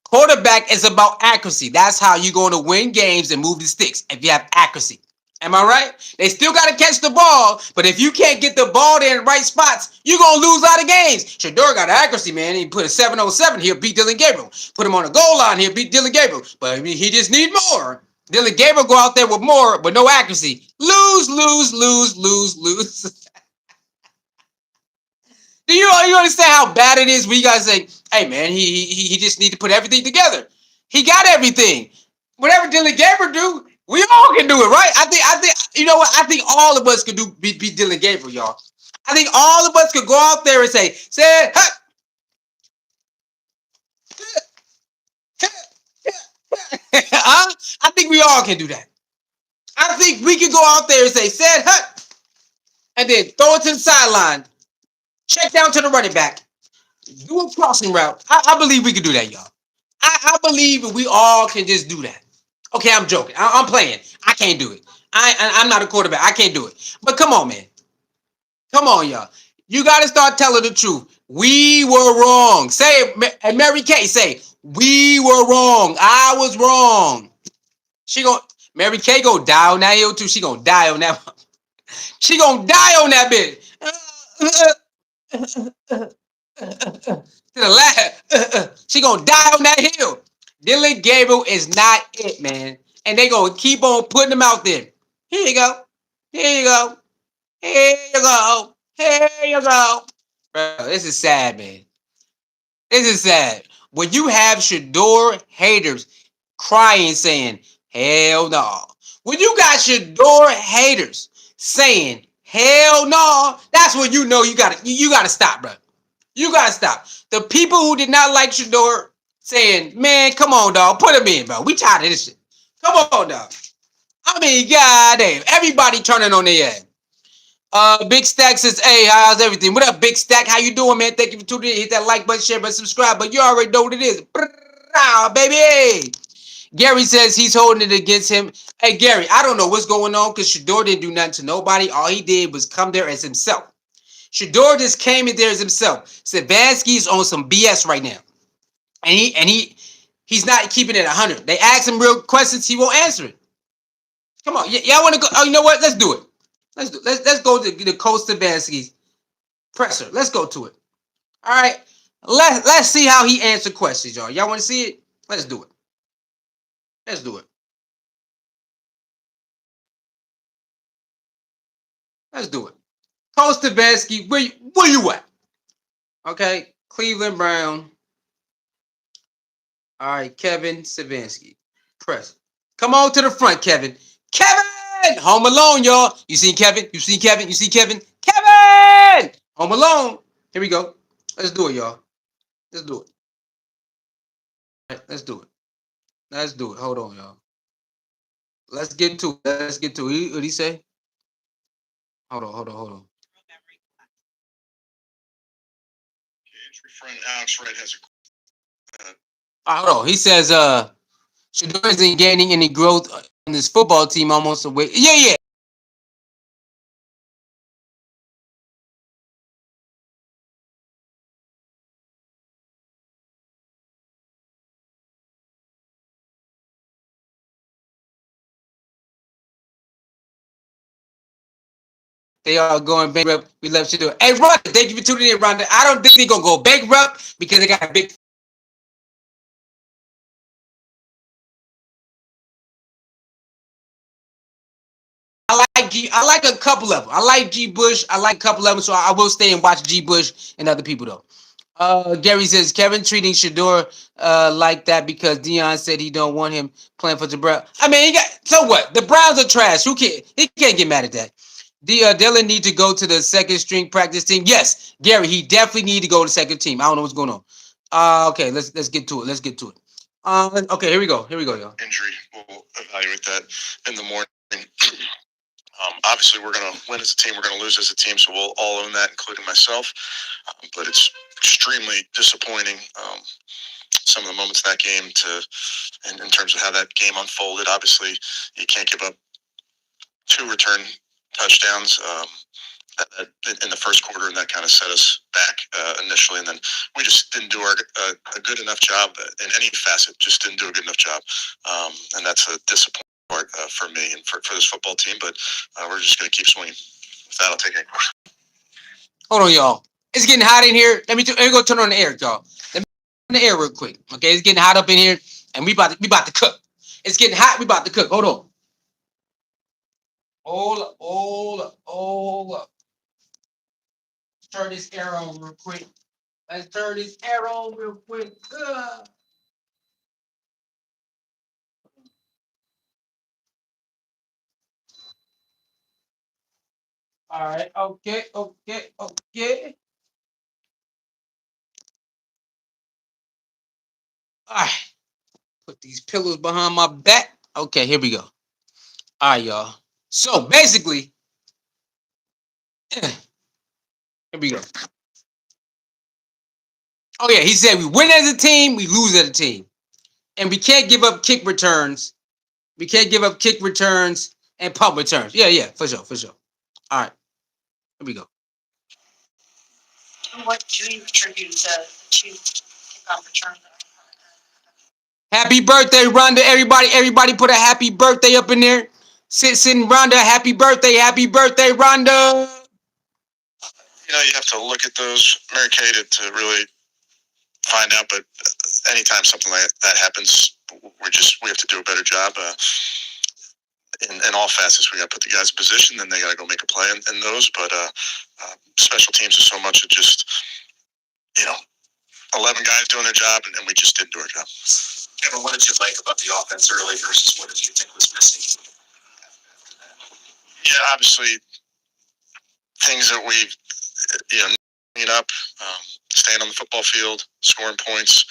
Quarterback is about accuracy. That's how you're going to win games and move the sticks if you have accuracy. Am I right? They still got to catch the ball, but if you can't get the ball there in the right spots, you're going to lose a lot of games. Shador got accuracy, man. He put a 707, he'll beat Dillon Gabriel. Put him on the goal line, he'll beat Dillon Gabriel. But I mean, he just need more. Dillon Gabriel go out there with more, but no accuracy. Lose, lose, lose, lose, lose. Do you understand how bad it is when you guys say, hey, man, he just need to put everything together. He got everything. Whatever Dillon Gabriel do, we all can do it, right? I think, you know what? I think all of us could be Dillon Gabriel, y'all. I think all of us could go out there and say, hey. I think we all can do that. I think we can go out there and say, said, and then throw it to the sideline. Check down to the running back. Do a crossing route. I believe we can do that, y'all. I believe we all can just do that. Okay, I'm joking. I'm playing. I can't do it. I'm not a quarterback. I can't do it. But come on, man. Come on, y'all. You got to start telling the truth. We were wrong. Say it. And Mary Kay, say, we were wrong. I was wrong. Mary Kay go die on that hill too. She gonna die on that. She gonna die on that bitch. To the left. She gonna die on that hill. Dillon Gabriel is not it, man. And they gonna keep on putting them out there. Here you go. Here you go. Here you go. Here you go. Bro, this is sad, man. This is sad. When you have Shador haters crying, saying, hell no. When you got Shador haters saying, hell no, that's when you know you gotta stop, bro. You gotta stop. The people who did not like Shador saying, man, come on, dog, put him in, bro. We tired of this shit. Come on, dog. I mean, goddamn, everybody turning on their ass. Big Stack says, hey, how's everything? What up, Big Stack? How you doing, man? Thank you for tuning in. Hit that like button, share button, subscribe. But you already know what it is. Nah, baby. Gary says he's holding it against him. Hey, Gary, I don't know what's going on because Shador didn't do nothing to nobody. All he did was come there as himself. Shador just came in there as himself. Stefanski's on some BS right now. He's not keeping it 100. They ask him real questions, he won't answer it. Come on, y'all want to go? Oh, you know what? Let's do it. Let's go to the Coach Stefanski's presser. Let's go to it. All right. Let's see how he answered questions, y'all. Y'all want to see it? Let's do it. Let's do it. Let's do it. Coach Stefanski, where you at? Okay, Cleveland Brown. All right, Kevin Stefanski. Press. Come on to the front, Kevin. Kevin! Home Alone, y'all. You seen Kevin? You seen Kevin? You see Kevin? Kevin! Home Alone. Here we go. Let's do it, y'all. Let's do it. All right, let's do it. Let's do it. Hold on, y'all. Let's get to it. Let's get to it. What did he say? Hold on. Entry front, Alex Wright has Hold on. He says, Shador isn't gaining any growth on this football team almost away. Yeah. They are going bankrupt. We love Shador. Hey, Rhonda, thank you for tuning in, Rhonda. I don't think they're going to go bankrupt because they got a big. I like a couple of them. I like G. Bush. I like a couple of them, so I will stay and watch G. Bush and other people, though. Gary says Kevin treating Shador like that because Deion said he don't want him playing for the Browns. I mean, so what? The Browns are trash. Who can't? He can't get mad at that. Dillon need to go to the second string practice team. Yes, Gary, he definitely need to go to the second team. I don't know what's going on. Okay, let's get to it. Let's get to it. Okay, here we go, y'all. Injury. We'll evaluate that in the morning. Obviously, we're going to win as a team. We're going to lose as a team, so we'll all own that, including myself. But it's extremely disappointing. Some of the moments in that game, in terms of how that game unfolded. Obviously, you can't give up 2 return touchdowns in the first quarter, and that kind of set us back initially. And then we just didn't do a good enough job in any facet. Just didn't do a good enough job, and that's a disappointing part for me and for this football team. But we're just going to keep swinging. With that, I'll take any questions. Hold on, y'all. It's getting hot in here. Let me go turn on the air, y'all. Let me turn on the air real quick. Okay, it's getting hot up in here, and we about to cook. It's getting hot. We about to cook. Hold on. Hold up. Turn this air on real quick. Let's turn this air on real quick. All right. Okay. All right. Put these pillows behind my back. Okay, here we go. All right, y'all. So basically, here we go. Oh yeah, he said we win as a team, we lose as a team, and we can't give up kick returns. We can't give up kick returns and punt returns. Yeah, for sure. All right, here we go. What do you attribute to kickoff return? Happy birthday, Rhonda! Everybody, put a happy birthday up in there. Sitting Rhonda, happy birthday, Rhonda. You have to look at those, Mary Kay, to really find out. But anytime something like that happens, we have to do a better job. In all facets, we got to put the guys in position, then they got to go make a play in those. But special teams is so much of just 11 guys doing their job, and we just didn't do our job. Kevin, what did you like about the offense early versus what did you think was missing? Yeah, obviously things that we clean up, staying on the football field, scoring points.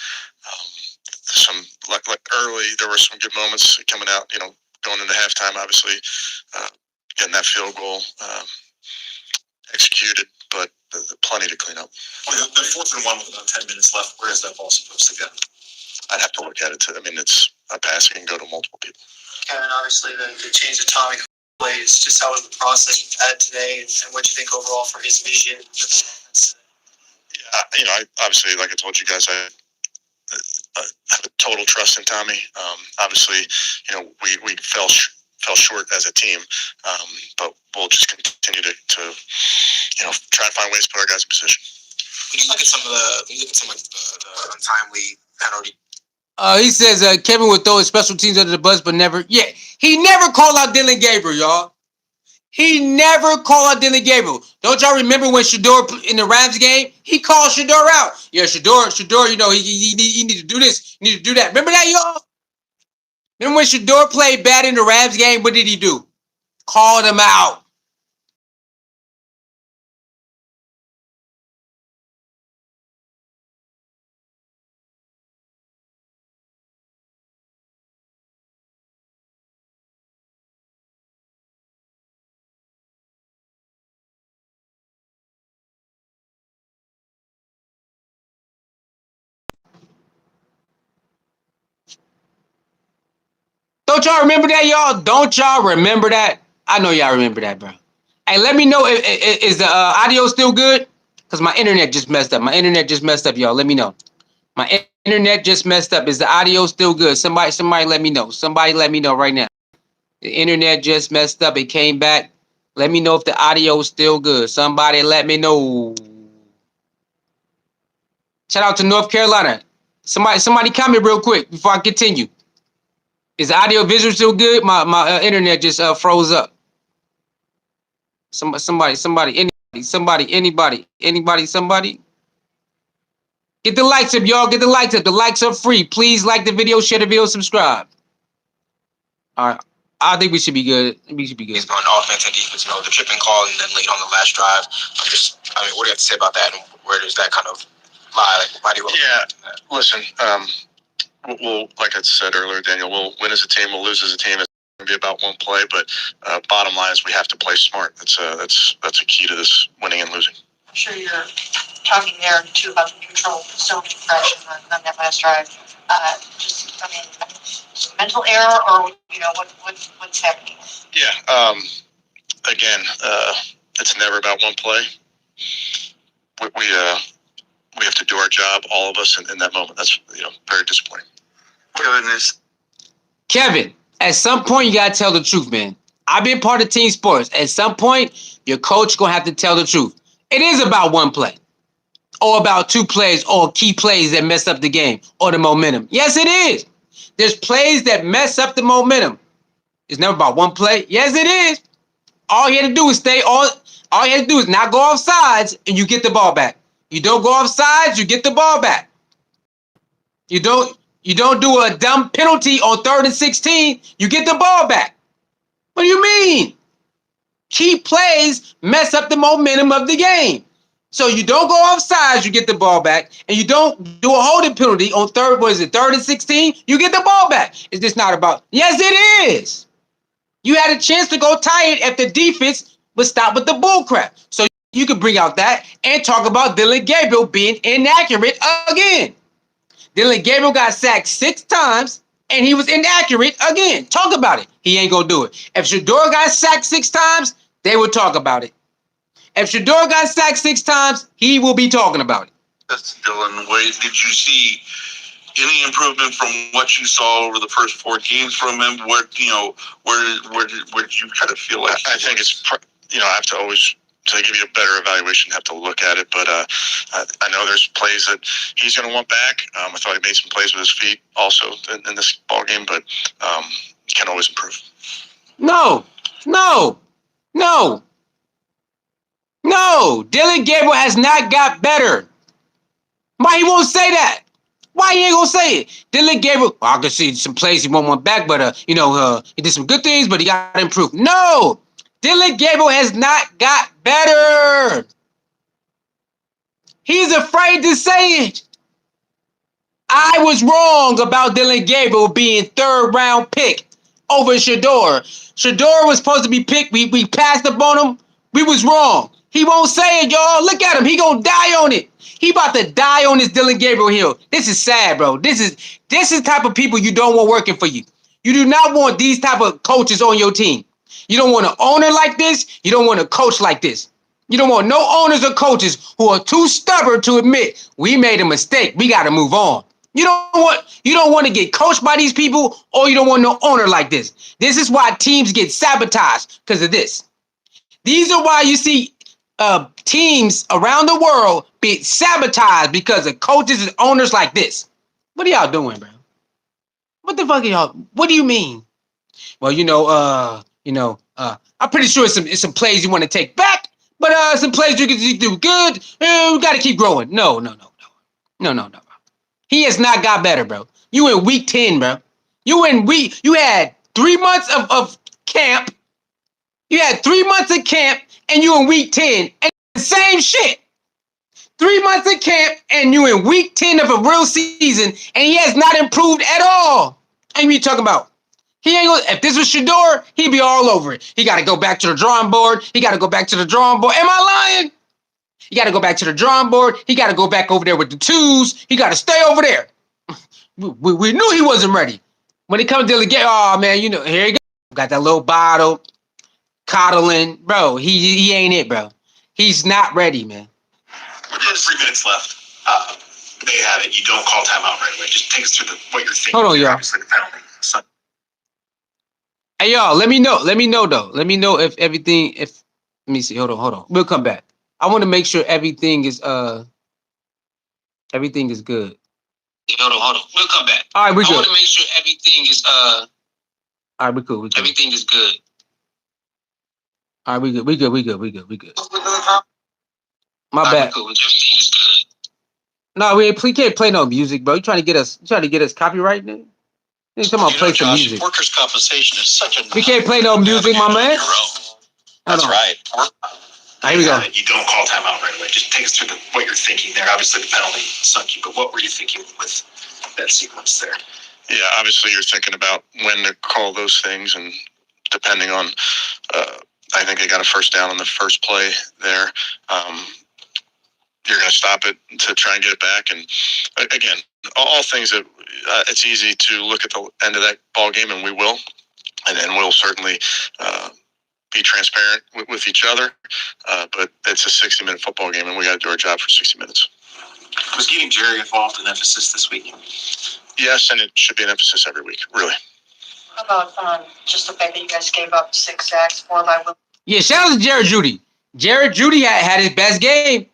Some like early, there were some good moments coming out. Going into halftime, obviously getting that field goal executed, but plenty to clean up. The 4th and 1 with about 10 minutes left. Where is that ball supposed to go? I'd have to look at it. It's a pass that can go to multiple people. Kevin, obviously the change of Tommy plays, just how was the process you've had today, and what do you think overall for his vision? Yeah, I obviously, like I told you guys, I have a total trust in Tommy. Obviously, we fell short as a team, but we'll just continue to try to find ways to put our guys in position. When you look at some of the untimely penalty. He says Kevin would throw his special teams under the bus, but never. Yeah, he never called out Dillon Gabriel, y'all. He never called out Dillon Gabriel. Don't y'all remember when Shador in the Rams game? He called Shador out. Yeah, Shador, he need to do this, he need to do that. Remember that, y'all? Remember when Shador played bad in the Rams game? What did he do? Called him out. Don't y'all remember that, y'all? Don't y'all remember that? I know y'all remember that, bro. Hey, let me know, is the audio still good? Because my internet just messed up. Y'all. Let me know. My internet just messed up. Is the audio still good? Somebody let me know. Somebody let me know right now. The internet just messed up. It came back. Let me know if the audio is still good. Somebody let me know. Shout out to North Carolina. Somebody comment real quick before I continue. Is the audio visual still good? My internet just froze up. Somebody, anybody. Get the likes up, y'all. Get the likes up. The likes are free. Please like the video, share the video, subscribe. All right. I think we should be good. He's going offense and defense, the tripping call and then late on the last drive. What do you have to say about that, and where does that kind of lie? Why do you listen, we'll, like I said earlier, Daniel, we'll win as a team, we'll lose as a team. It's going to be about one play, but bottom line is we have to play smart. That's a key to this winning and losing. I'm sure you're talking there too about the control. So many pressures on that last drive. Mental error, or what's happening? Yeah. Again, it's never about one play. We have to do our job, all of us, in that moment. That's very disappointing. Kevin, at some point you gotta tell the truth, man. I've been part of team sports. At some point, your coach gonna have to tell the truth. It is about one play, or about two plays, or key plays that mess up the game, or the momentum. Yes, it is. There's plays that mess up the momentum. It's never about one play. Yes, it is. All you have to do is stay on. All you have to do is not go off sides, and you get the ball back. You don't go off sides, you get the ball back. You don't do a dumb penalty on 3rd and 16, you get the ball back. What do you mean? Key plays mess up the momentum of the game. So you don't go off sides, you get the ball back, and you don't do a holding penalty on 3rd and 16, you get the ball back. It's just not about, yes, it is. You had a chance to go tie it if the defense would stop with the bull crap. So you could bring out that and talk about Dillon Gabriel being inaccurate again. Dillon Gabriel got sacked 6 times, and he was inaccurate again. Talk about it. He ain't going to do it. If Shador got sacked 6 times, they would talk about it. If Shador got sacked 6 times, he will be talking about it. That's Dillon. Did you see any improvement from what you saw over the first 4 games from him? Where did you kind of feel like? I think it's I have to always, to give you a better evaluation, have to look at it. But I know there's plays that he's going to want back. I thought he made some plays with his feet also in this ball game, but he can always improve. No. Dillon Gabriel has not got better. Why he won't say that? Why he ain't gonna say it? Dillon Gabriel, I can see some plays he won't want back, but he did some good things, but he got to improve. No, Dillon Gabriel has not got better. He's afraid to say it. I was wrong about Dillon Gabriel being 3rd round pick over Shador. Shador was supposed to be picked. We passed up on him. We was wrong. He won't say it, y'all. Look at him. He gonna die on it. He about to die on this Dillon Gabriel hill. This is sad, bro. This is the type of people you don't want working for you. You do not want these type of coaches on your team. You don't want an owner like this. You don't want a coach like this. You don't want no owners or coaches who are too stubborn to admit we made a mistake. We got to move on. You don't want to get coached by these people, or you don't want no owner like this. This is why teams get sabotaged because of this. These are why you see teams around the world be sabotaged because of coaches and owners like this. What are y'all doing, bro? What the fuck are y'all? What do you mean? Well, I'm pretty sure it's some plays you want to take back, but some plays you can do good. We got to keep growing. No. He has not got better, bro. You in week 10, bro. You had 3 months of camp. You had 3 months of camp, and you in week 10, and the same shit. 3 months of camp, and you in week 10 of a real season, and he has not improved at all. And we talking about. He ain't gonna, if this was Shador, he'd be all over it. He got to go back to the drawing board. He got to go back to the drawing board. Am I lying? He got to go back to the drawing board. He got to go back over there with the twos. He got to stay over there. We knew he wasn't ready. When it comes to the game, oh, man, here he go. Got that little bottle, coddling. Bro, he ain't it, bro. He's not ready, man. There's 3 minutes left. They have it. You don't call timeout right away. Just take us through what you're thinking. Hold on, y'all. Obviously, the penalty. Hey, y'all, let me know, though. Let me know if everything, let me see. Hold on. We'll come back. I want to make sure everything is good. Hold on. We'll come back. All right, we're good. I want to make sure everything is all right, we're cool. everything is good. All right, we good. My bad. Cool. Everything is good. No, we can't play no music, bro. You trying to get us copyright, nigga? You talking about play some Josh, music? workers' compensation is such a. We can't play no music, my man. That's right. Here we go. You don't call timeout right away. Just take us through what you're thinking there. Obviously, the penalty sunk you, but what were you thinking with that sequence there? Yeah, obviously you're thinking about when to call those things, and depending on, I think they got a first down on the first play there. You're going to stop it to try and get it back. And again, all things that it's easy to look at the end of that ball game, and we will, and we'll certainly be transparent with each other. But it's a 60-minute football game, and we got to do our job for 60 minutes. Was getting Jerry involved in emphasis this week? Yes, and it should be an emphasis every week, really. How about just the fact that you guys gave up 6 sacks, 4 by Will? Yeah, shout out to Jared Jeudy. Jared Jeudy had his best game.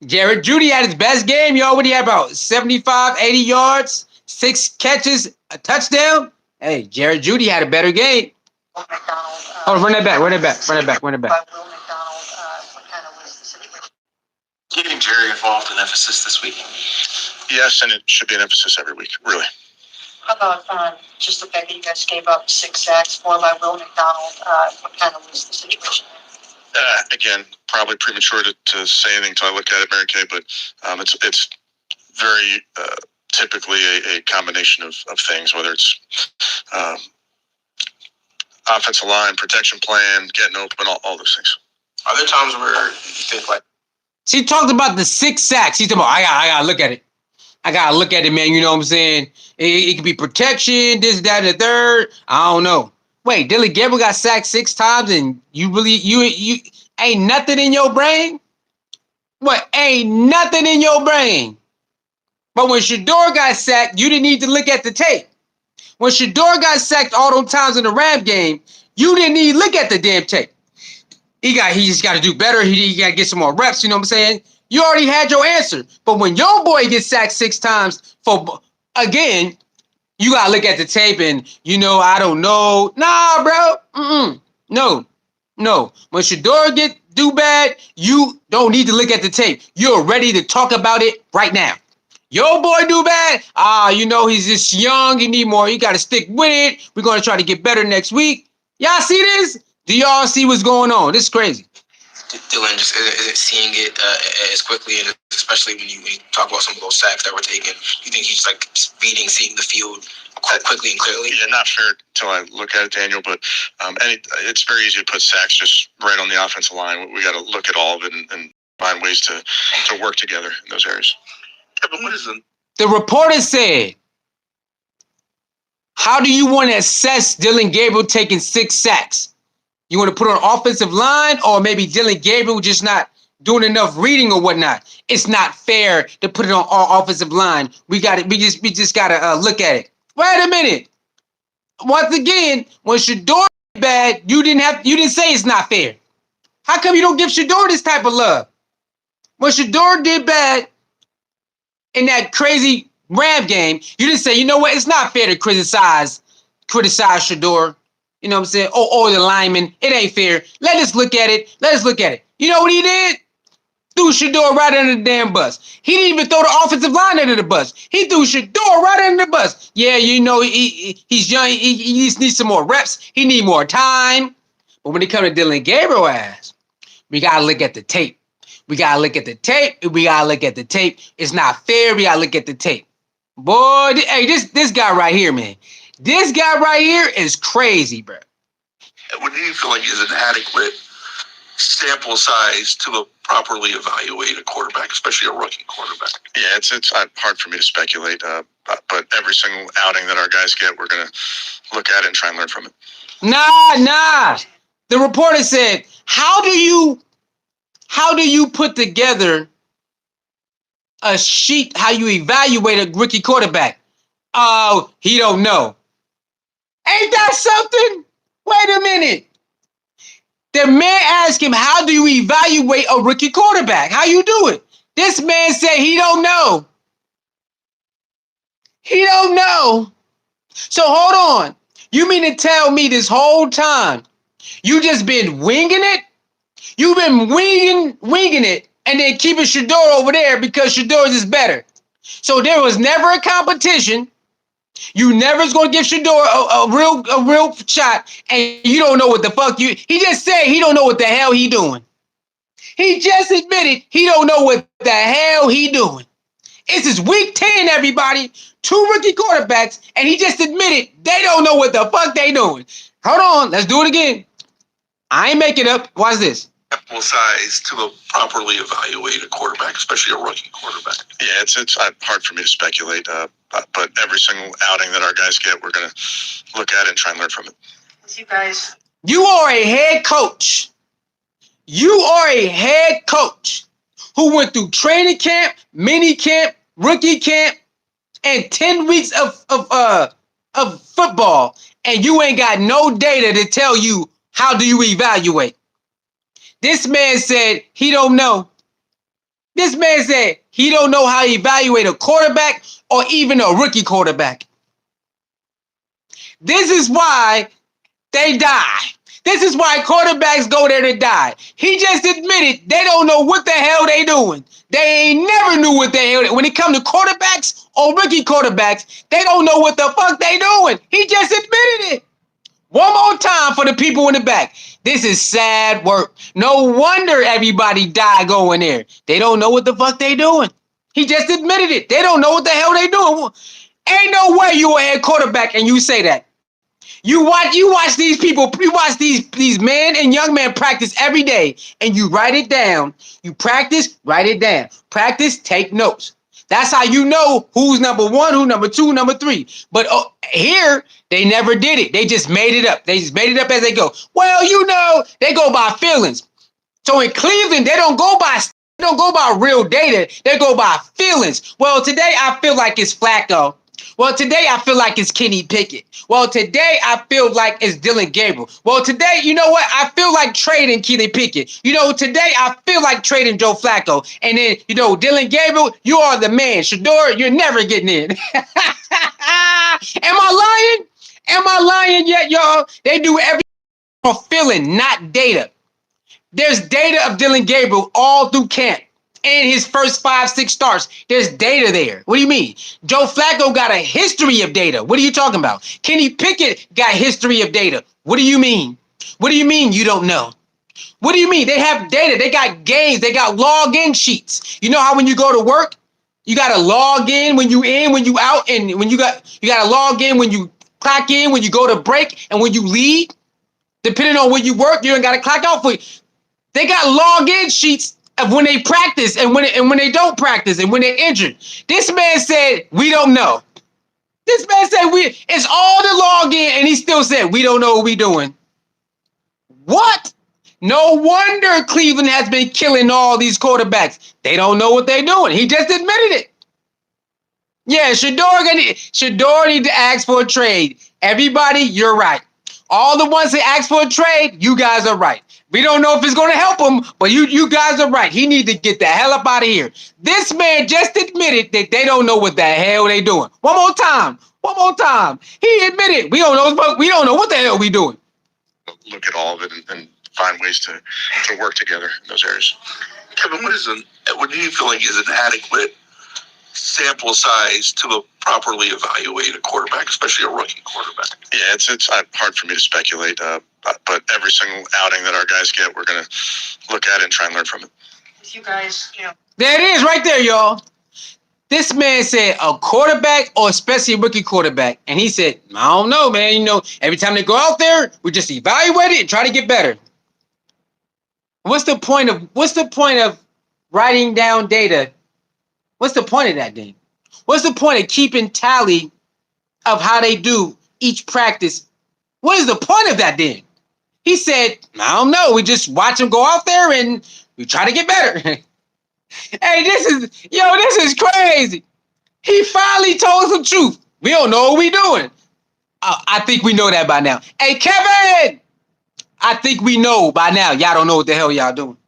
Jared Jeudy had his best game. You already had about 75, 80 yards, 6 catches, a touchdown. Hey, Jared Jeudy had a better game. Will McDonald. Run that back. By Will McDonald, what kind of was the situation? Getting Jerry involved in emphasis this week? Yes, and it should be an emphasis every week, really. How about just the fact that you guys gave up 6 sacks, 4 by Will McDonald? What kind of was the situation? Again, probably premature to say anything until I look at it, Mary Kay, but it's very typically a combination of things, whether it's offensive line, protection plan, getting open, all those things. Are there times where you think like... She talked about the 6 sacks. She's talking about, I gotta look at it. I gotta look at it, man. You know what I'm saying? It could be protection, this, that, and the third. I don't know. Wait, Dillon Gabriel got sacked 6 times, and you ain't nothing in your brain? What? Ain't nothing in your brain? But when Shador got sacked, you didn't need to look at the tape. When Shador got sacked all those times in the Ram game, you didn't need to look at the damn tape. He just got to do better. He got to get some more reps. You know what I'm saying? You already had your answer. But when your boy gets sacked 6 times again, you got to look at the tape and, I don't know. Nah, bro. No. When Shador do bad, you don't need to look at the tape. You're ready to talk about it right now. Your boy do bad. He's just young. He need more. You got to stick with it. We're going to try to get better next week. Y'all see this? Do y'all see what's going on? This is crazy. Dillon just isn't seeing it as quickly, and especially when you talk about some of those sacks that were taken. You think he's like seeing the field quickly and clearly. Yeah, not fair until I look at it, Daniel. But it's very easy to put sacks just right on the offensive line. We got to look at all of it and find ways to work together in those areas. Yeah, but what is it? The reporter said, how do you want to assess Dillon Gabriel taking 6 sacks? You want to put on offensive line, or maybe Dillon Gabriel just not doing enough reading or whatnot? It's not fair to put it on our offensive line. We just gotta look at it. Wait a minute. Once again, when Shador did bad, you didn't say it's not fair. How come you don't give Shador this type of love? When Shador did bad in that crazy Ram game, you didn't say, you know what, it's not fair to criticize Shador. You know what I'm saying? Or the lineman. It ain't fair. Let us look at it. You know what he did? Threw Shador right under the damn bus. He didn't even throw the offensive line under the bus. He threw Shador right under the bus. Yeah, you know, he's young. He just needs some more reps. He need more time. But when it comes to Dillon Gabriel ass, we got to look at the tape. It's not fair. We got to look at the tape. Boy, hey, this guy right here, man. This guy right here is crazy, bro. What do you feel like is an adequate sample size to properly evaluate a quarterback, especially a rookie quarterback? Yeah, it's hard for me to speculate. But every single outing that our guys get, we're gonna look at it and try and learn from it. Nah. The reporter said, how do you put together a sheet, how you evaluate a rookie quarterback? Oh, he don't know. Ain't that something? Wait a minute. The man asked him, how do you evaluate a rookie quarterback? How you do it? This man said he don't know. He don't know. So hold on. You mean to tell me this whole time you just been winging it? You've been winging it and then keeping Shador over there because Shador is better. So there was never a competition. You never's gonna give Shador a real shot, and you don't know what the fuck he just said he don't know what the hell he doing. He just admitted he don't know what the hell he doing. This is week 10, everybody. 2 rookie quarterbacks, and he just admitted they don't know what the fuck they doing. Hold on, let's do it again. I ain't making up. Watch this. Sample size to properly evaluate a quarterback, especially a rookie quarterback. Yeah, it's hard for me to speculate. But every single outing that our guys get, we're gonna look at it and try and learn from it. You are a head coach. Who went through training camp, mini camp, rookie camp, and 10 weeks of football, and you ain't got no data to tell you how do you evaluate. This man said he don't know. This man said he don't know how to evaluate a quarterback or even a rookie quarterback. This is why they die. This is why quarterbacks go there to die. He just admitted they don't know what the hell they doing. They ain't never knew what the hell. When it comes to quarterbacks or rookie quarterbacks, they don't know what the fuck they doing. He just admitted it. One more time for the people in the back. This is sad work. No wonder everybody died going there. They don't know what the fuck they doing. He just admitted it. They don't know what the hell they doing. Ain't no way you a head quarterback and you say that. You watch these people, you watch these men and young men practice every day, and you write it down. You practice, write it down. Practice, take notes. That's how you know who's number 1, who's number 2, number 3. But here, they never did it. They just made it up. They just made it up as they go. Well, you know, they go by feelings. So in Cleveland, they don't go by real data. They go by feelings. Well, today I feel like it's Flacco. Well, today I feel like it's Kenny Pickett. Well, today I feel like it's Dillon Gabriel. Well, today, you know what? I feel like trading Kenny Pickett. You know, today I feel like trading Joe Flacco. And then, you know, Dillon Gabriel, you are the man. Shador, you're never getting in. Am I lying? Am I lying yet, y'all? They do everything for feeling, not data. There's data of Dillon Gabriel all through camp. And his first 5-6 starts, there's data there. What do you mean? Joe Flacco got a history of data. What are you talking about? Kenny Pickett got history of data. What do you mean? What do you mean you don't know? What do you mean? They have data. They got games. They got login sheets. You know how when you go to work You gotta log in when when you out, and when you gotta log in when you clock in, when you go to break, and when you leave. Depending on where you work, you ain't gotta clock out for you. They got login sheets of when they practice and when they don't practice and when they're injured. This man said we don't know. This man said it's all the login, and he still said we don't know what we doing. What? No wonder Cleveland has been killing all these quarterbacks. They don't know what they're doing. He just admitted it. Yeah, Shador need to ask for a trade. Everybody, you're right. All the ones that ask for a trade, you guys are right. We don't know if it's going to help him, but you guys are right. He needs to get the hell up out of here. This man just admitted that they don't know what the hell they doing. One more time. One more time. He admitted we don't know what the hell we doing. Look at all of it and find ways to work together in those areas. Kevin, what do you feel like is an adequate sample size to properly evaluate a quarterback, especially a rookie quarterback? Yeah, it's hard for me to speculate, but every single outing that our guys get, we're going to look at it and try and learn from it. You guys, There it is right there, y'all. This man said a quarterback, or especially a rookie quarterback, and he said, I don't know, man. Every time they go out there, we just evaluate it and try to get better. What's the point of writing down data? What's the point of that, then? What's the point of keeping tally of how they do each practice? What is the point of that, then? He said, I don't know. We just watch them go out there and we try to get better. Hey, this is crazy. He finally told us the truth. We don't know what we doing. I think we know that by now. Hey, Kevin! I think we know by now. Y'all don't know what the hell y'all doing.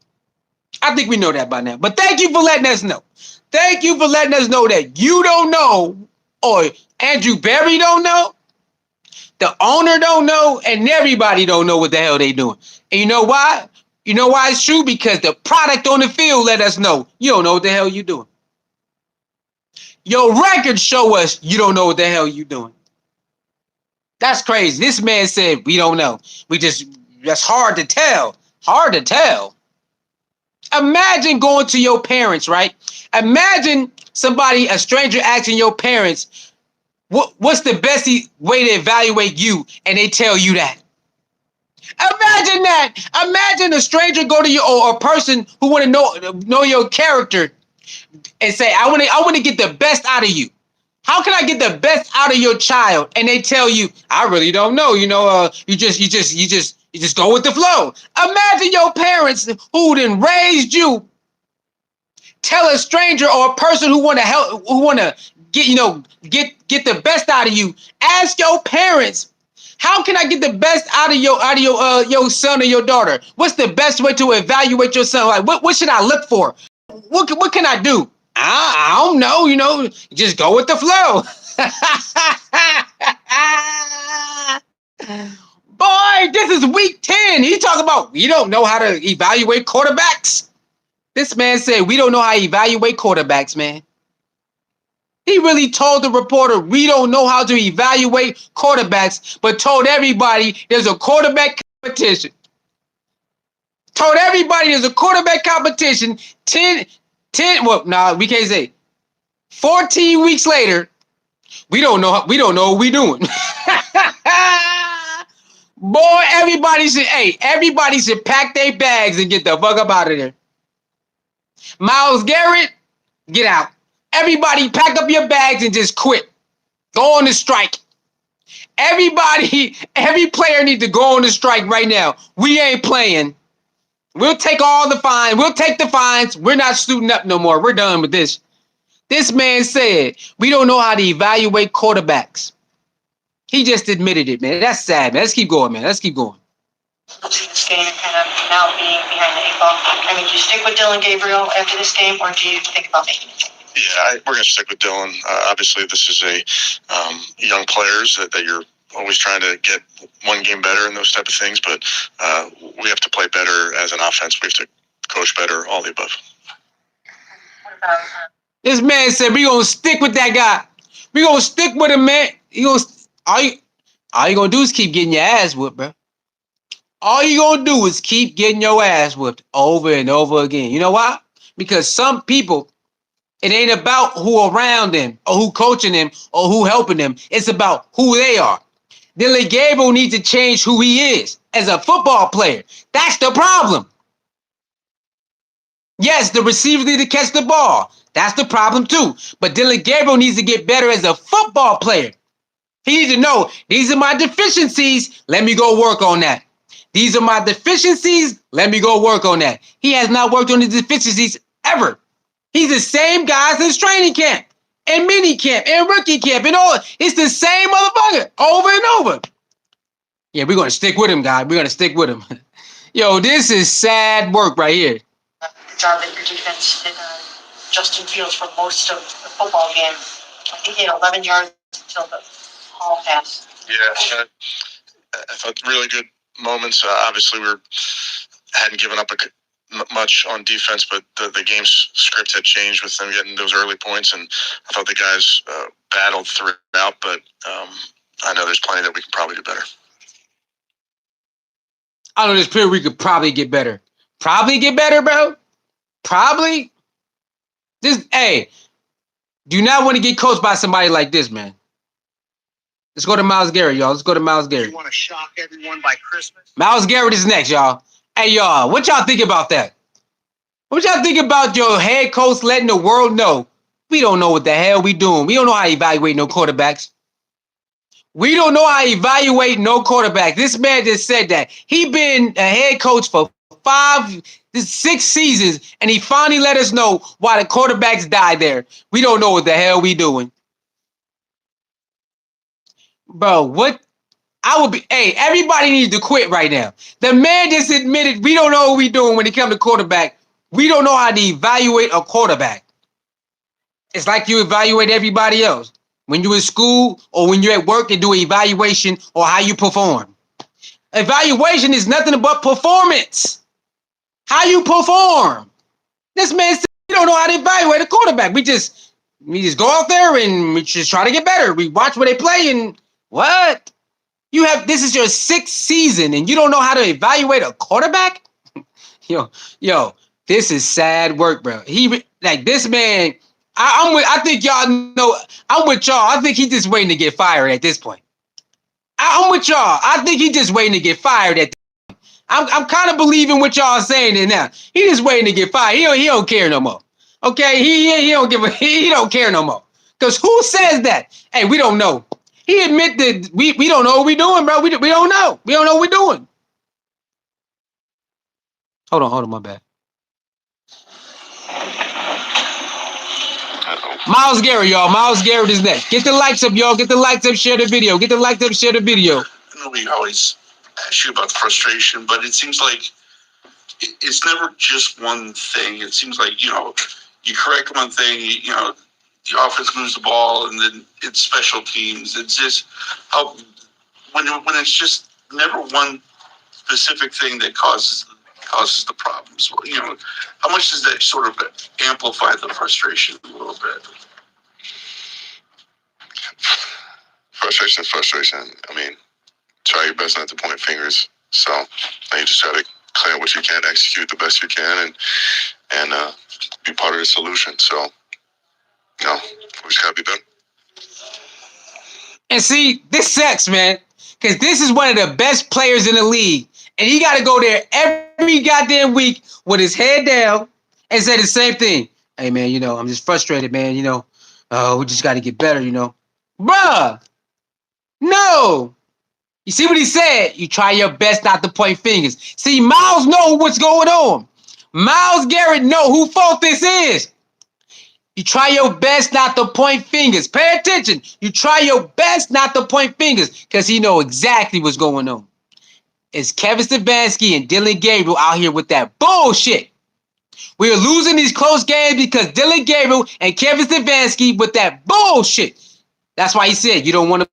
I think we know that by now. But thank you for letting us know. Thank you for letting us know that you don't know, or Andrew Berry don't know, the owner don't know, and everybody don't know what the hell they doing. And you know why? You know why it's true? Because the product on the field let us know you don't know what the hell you doing. Your records show us you don't know what the hell you doing. That's crazy. This man said we don't know. That's hard to tell. Hard to tell. Imagine going to your parents, right? Imagine a stranger asking your parents, what's the best way to evaluate you? And they tell you that. Imagine that. Imagine a stranger go to you, or a person who want to know your character and say, I want to get the best out of you. How can I get the best out of your child? And they tell you, I really don't know. You just go with the flow. Imagine your parents who then raised you tell a stranger or a person who want to help, who want to get the best out of you. Ask your parents, how can I get the best out of your son or your daughter? What's the best way to evaluate your son? Like, what should I look for? What can I do? I don't know. Just go with the flow. Boy, this is week 10. He talking about we don't know how to evaluate quarterbacks. This man said we don't know how to evaluate quarterbacks, man. He really told the reporter we don't know how to evaluate quarterbacks, but told everybody there's a quarterback competition. Told everybody there's a quarterback competition. 14 weeks later, we don't know what we doing. Boy, everybody should pack their bags and get the fuck up out of there. Myles Garrett, get out. Everybody pack up your bags and just quit. Go on the strike. Every player needs to go on the strike right now. We ain't playing. We'll take all the fines. We'll take the fines. We're not suiting up no more. We're done with this. This man said we don't know how to evaluate quarterbacks. He just admitted it, man. That's sad, man. Let's keep going, man. Let's keep going. This game kind of now being behind the eight ball. I mean, do you stick with Dillon, Gabriel after this game, or do you think about making it? Yeah, we're going to stick with Dillon. Obviously, this is a young players that you're always trying to get one game better and those type of things, but we have to play better as an offense. We have to coach better, all the above. What about This man said we gonna stick with that guy. We gonna stick with him, man. All you gonna do is keep getting your ass whipped, bro. All you gonna do is keep getting your ass whipped over and over again. You know why? Because some people It ain't about who around them or who coaching them or who helping them. It's about who they are. Dillon Gabriel needs to change who he is as a football player. That's the problem. Yes, the receivers need to catch the ball. That's the problem too. But Dillon Gabriel needs to get better as a football player. He needs to know, these are my deficiencies. Let me go work on that. These are my deficiencies. Let me go work on that. He has not worked on his deficiencies ever. He's the same guy since training camp and mini camp and rookie camp and all. It's the same motherfucker over and over. Yeah, we're going to stick with him, guys. We're going to stick with him. Yo, this is sad work right here. Good job that your defense did Justin Fields for most of the football game. I think he had 11 yards until the Hall pass. Yeah, I thought really good moments. Obviously, hadn't given up much on defense, but the game's script had changed with them getting those early points, and I thought the guys battled throughout. But I know there's plenty that we can probably do better. I know this period we could probably get better. Probably get better, bro. Probably. Hey, do not want to get coached by somebody like this, man. Let's go to Myles Garrett, y'all. Let's go to Myles Garrett. You want to shock everyone by Christmas? Myles Garrett is next, y'all. Hey, y'all, what y'all think about that? What y'all think about your head coach letting the world know we don't know what the hell we doing? We don't know how to evaluate no quarterbacks. We don't know how to evaluate no quarterback. This man just said that. He been a head coach for 6 seasons, and he finally let us know why the quarterbacks died there. We don't know what the hell we doing. Bro, what? Hey, everybody needs to quit right now. The man just admitted we don't know what we doing when it comes to quarterback. We don't know how to evaluate a quarterback. It's like you evaluate everybody else. When you're in school or when you're at work, you do an evaluation or how you perform. Evaluation is nothing but performance. How you perform. This man said we don't know how to evaluate a quarterback. We just go out there and we just try to get better. We watch where they play and what? This is your 6th season and you don't know how to evaluate a quarterback? Yo, this is sad work, bro. This man, I think y'all know, I'm with y'all. I think he's just waiting to get fired at this point. I'm with y'all. I think he's just waiting to get fired at this point. I'm kind of believing what y'all are saying it now. He just waiting to get fired. He don't care no more. Okay, he don't care no more. Because who says that? Hey, we don't know. He admitted that we don't know what we're doing, bro. We don't know. We don't know what we're doing. Hold on, my bad. Myles Garrett, y'all. Myles Garrett is next. Get the likes up, y'all. Get the likes up, share the video. Get the likes up, share the video. I know we always ask you about the frustration, but it seems like it's never just one thing. It seems like, you correct one thing, the offense moves the ball, and then it's special teams. It's just when it's just never one specific thing that causes the problems. How much does that sort of amplify the frustration a little bit? Frustration is frustration. I mean, try your best not to point fingers. So you just try to clean up what you can, execute the best you can, and be part of the solution. So, we just gotta be better. And see, this sucks, man, because this is one of the best players in the league, and he got to go there every goddamn week with his head down and say the same thing. Hey, man, I'm just frustrated, man. We just got to get better, Bruh, no. You see what he said? You try your best not to point fingers. See, Myles know what's going on. Myles Garrett know who fault this is. You try your best not to point fingers. Pay attention. You try your best not to point fingers because he know exactly what's going on. It's Kevin Stefanski and Dillon Gabriel out here with that bullshit. We're losing these close games because Dillon Gabriel and Kevin Stefanski with that bullshit. That's why he said you don't want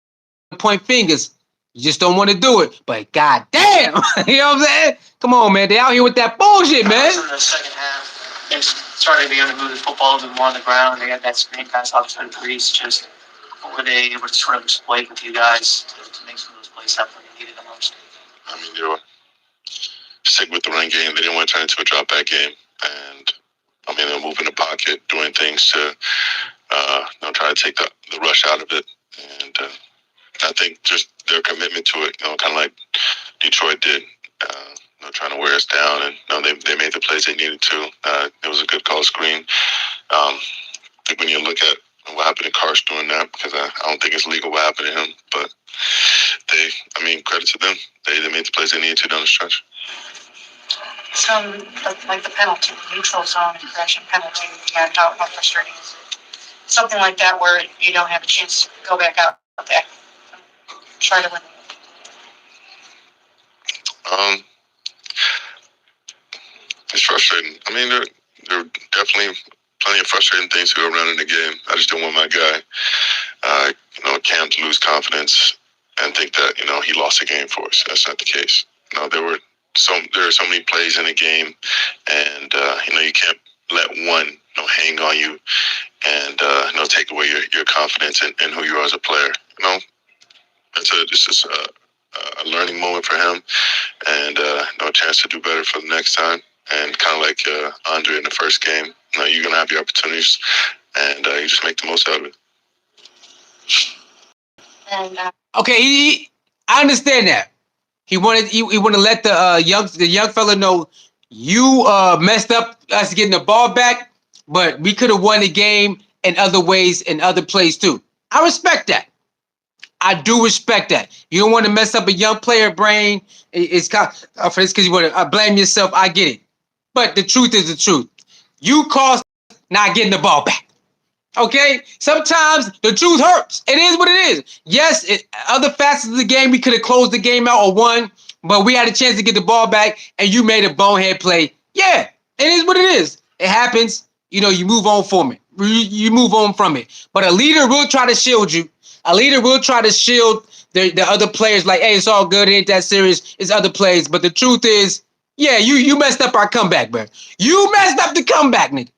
to point fingers. You just don't want to do it. But goddamn, you know what I'm saying? Come on, man. They out here with that bullshit, man. In the second half, they started to be able to move the football a little more on the ground. They had that screen pass outside of Greece. Just what were they able to sort of exploit with you guys to make some of those plays happen when you needed them most? I mean, they were sick with the run game. They didn't want to turn it into a drop back game. And I mean, they'll move in the pocket, doing things to try to take the rush out of it. And I think just their commitment to it, kind of like Detroit did, trying to wear us down. And they made the plays they needed to. It was a good call screen. I think when you look at what happened to Karsh doing that, because I don't think it's legal what happened to him, but credit to them. They made the plays they needed to down the stretch. Some, like the penalty, neutral zone and correction penalty, how frustrating is it? Something like that where you don't have a chance to go back out there and try to win. It's frustrating. I mean, there are definitely plenty of frustrating things to go around in the game. I just don't want my guy, Cam, to lose confidence and think that he lost the game for us. That's not the case. There are so many plays in the game, and you can't let one hang on you and take away your confidence in who you are as a player. This is a learning moment for him, and a chance to do better for the next time. And kind of like Andre in the first game, you're gonna have your opportunities, and you just make the most out of it. And Okay, I understand that. He wanted to let the young fella know you messed up us getting the ball back, but we could have won the game in other ways and other plays too. I respect that. I do respect that. You don't want to mess up a young player brain. It's because you want to blame yourself. I get it. But the truth is the truth. You cost not getting the ball back. Okay? Sometimes the truth hurts. It is what it is. Yes, other facets of the game, we could have closed the game out or won, but we had a chance to get the ball back, and you made a bonehead play. Yeah, it is what it is. It happens. You move on from it. You move on from it. But a leader will try to shield you. A leader will try to shield the other players like, hey, it's all good. It ain't that serious. It's other plays. But the truth is, yeah, you messed up our comeback, bro. You messed up the comeback, nigga.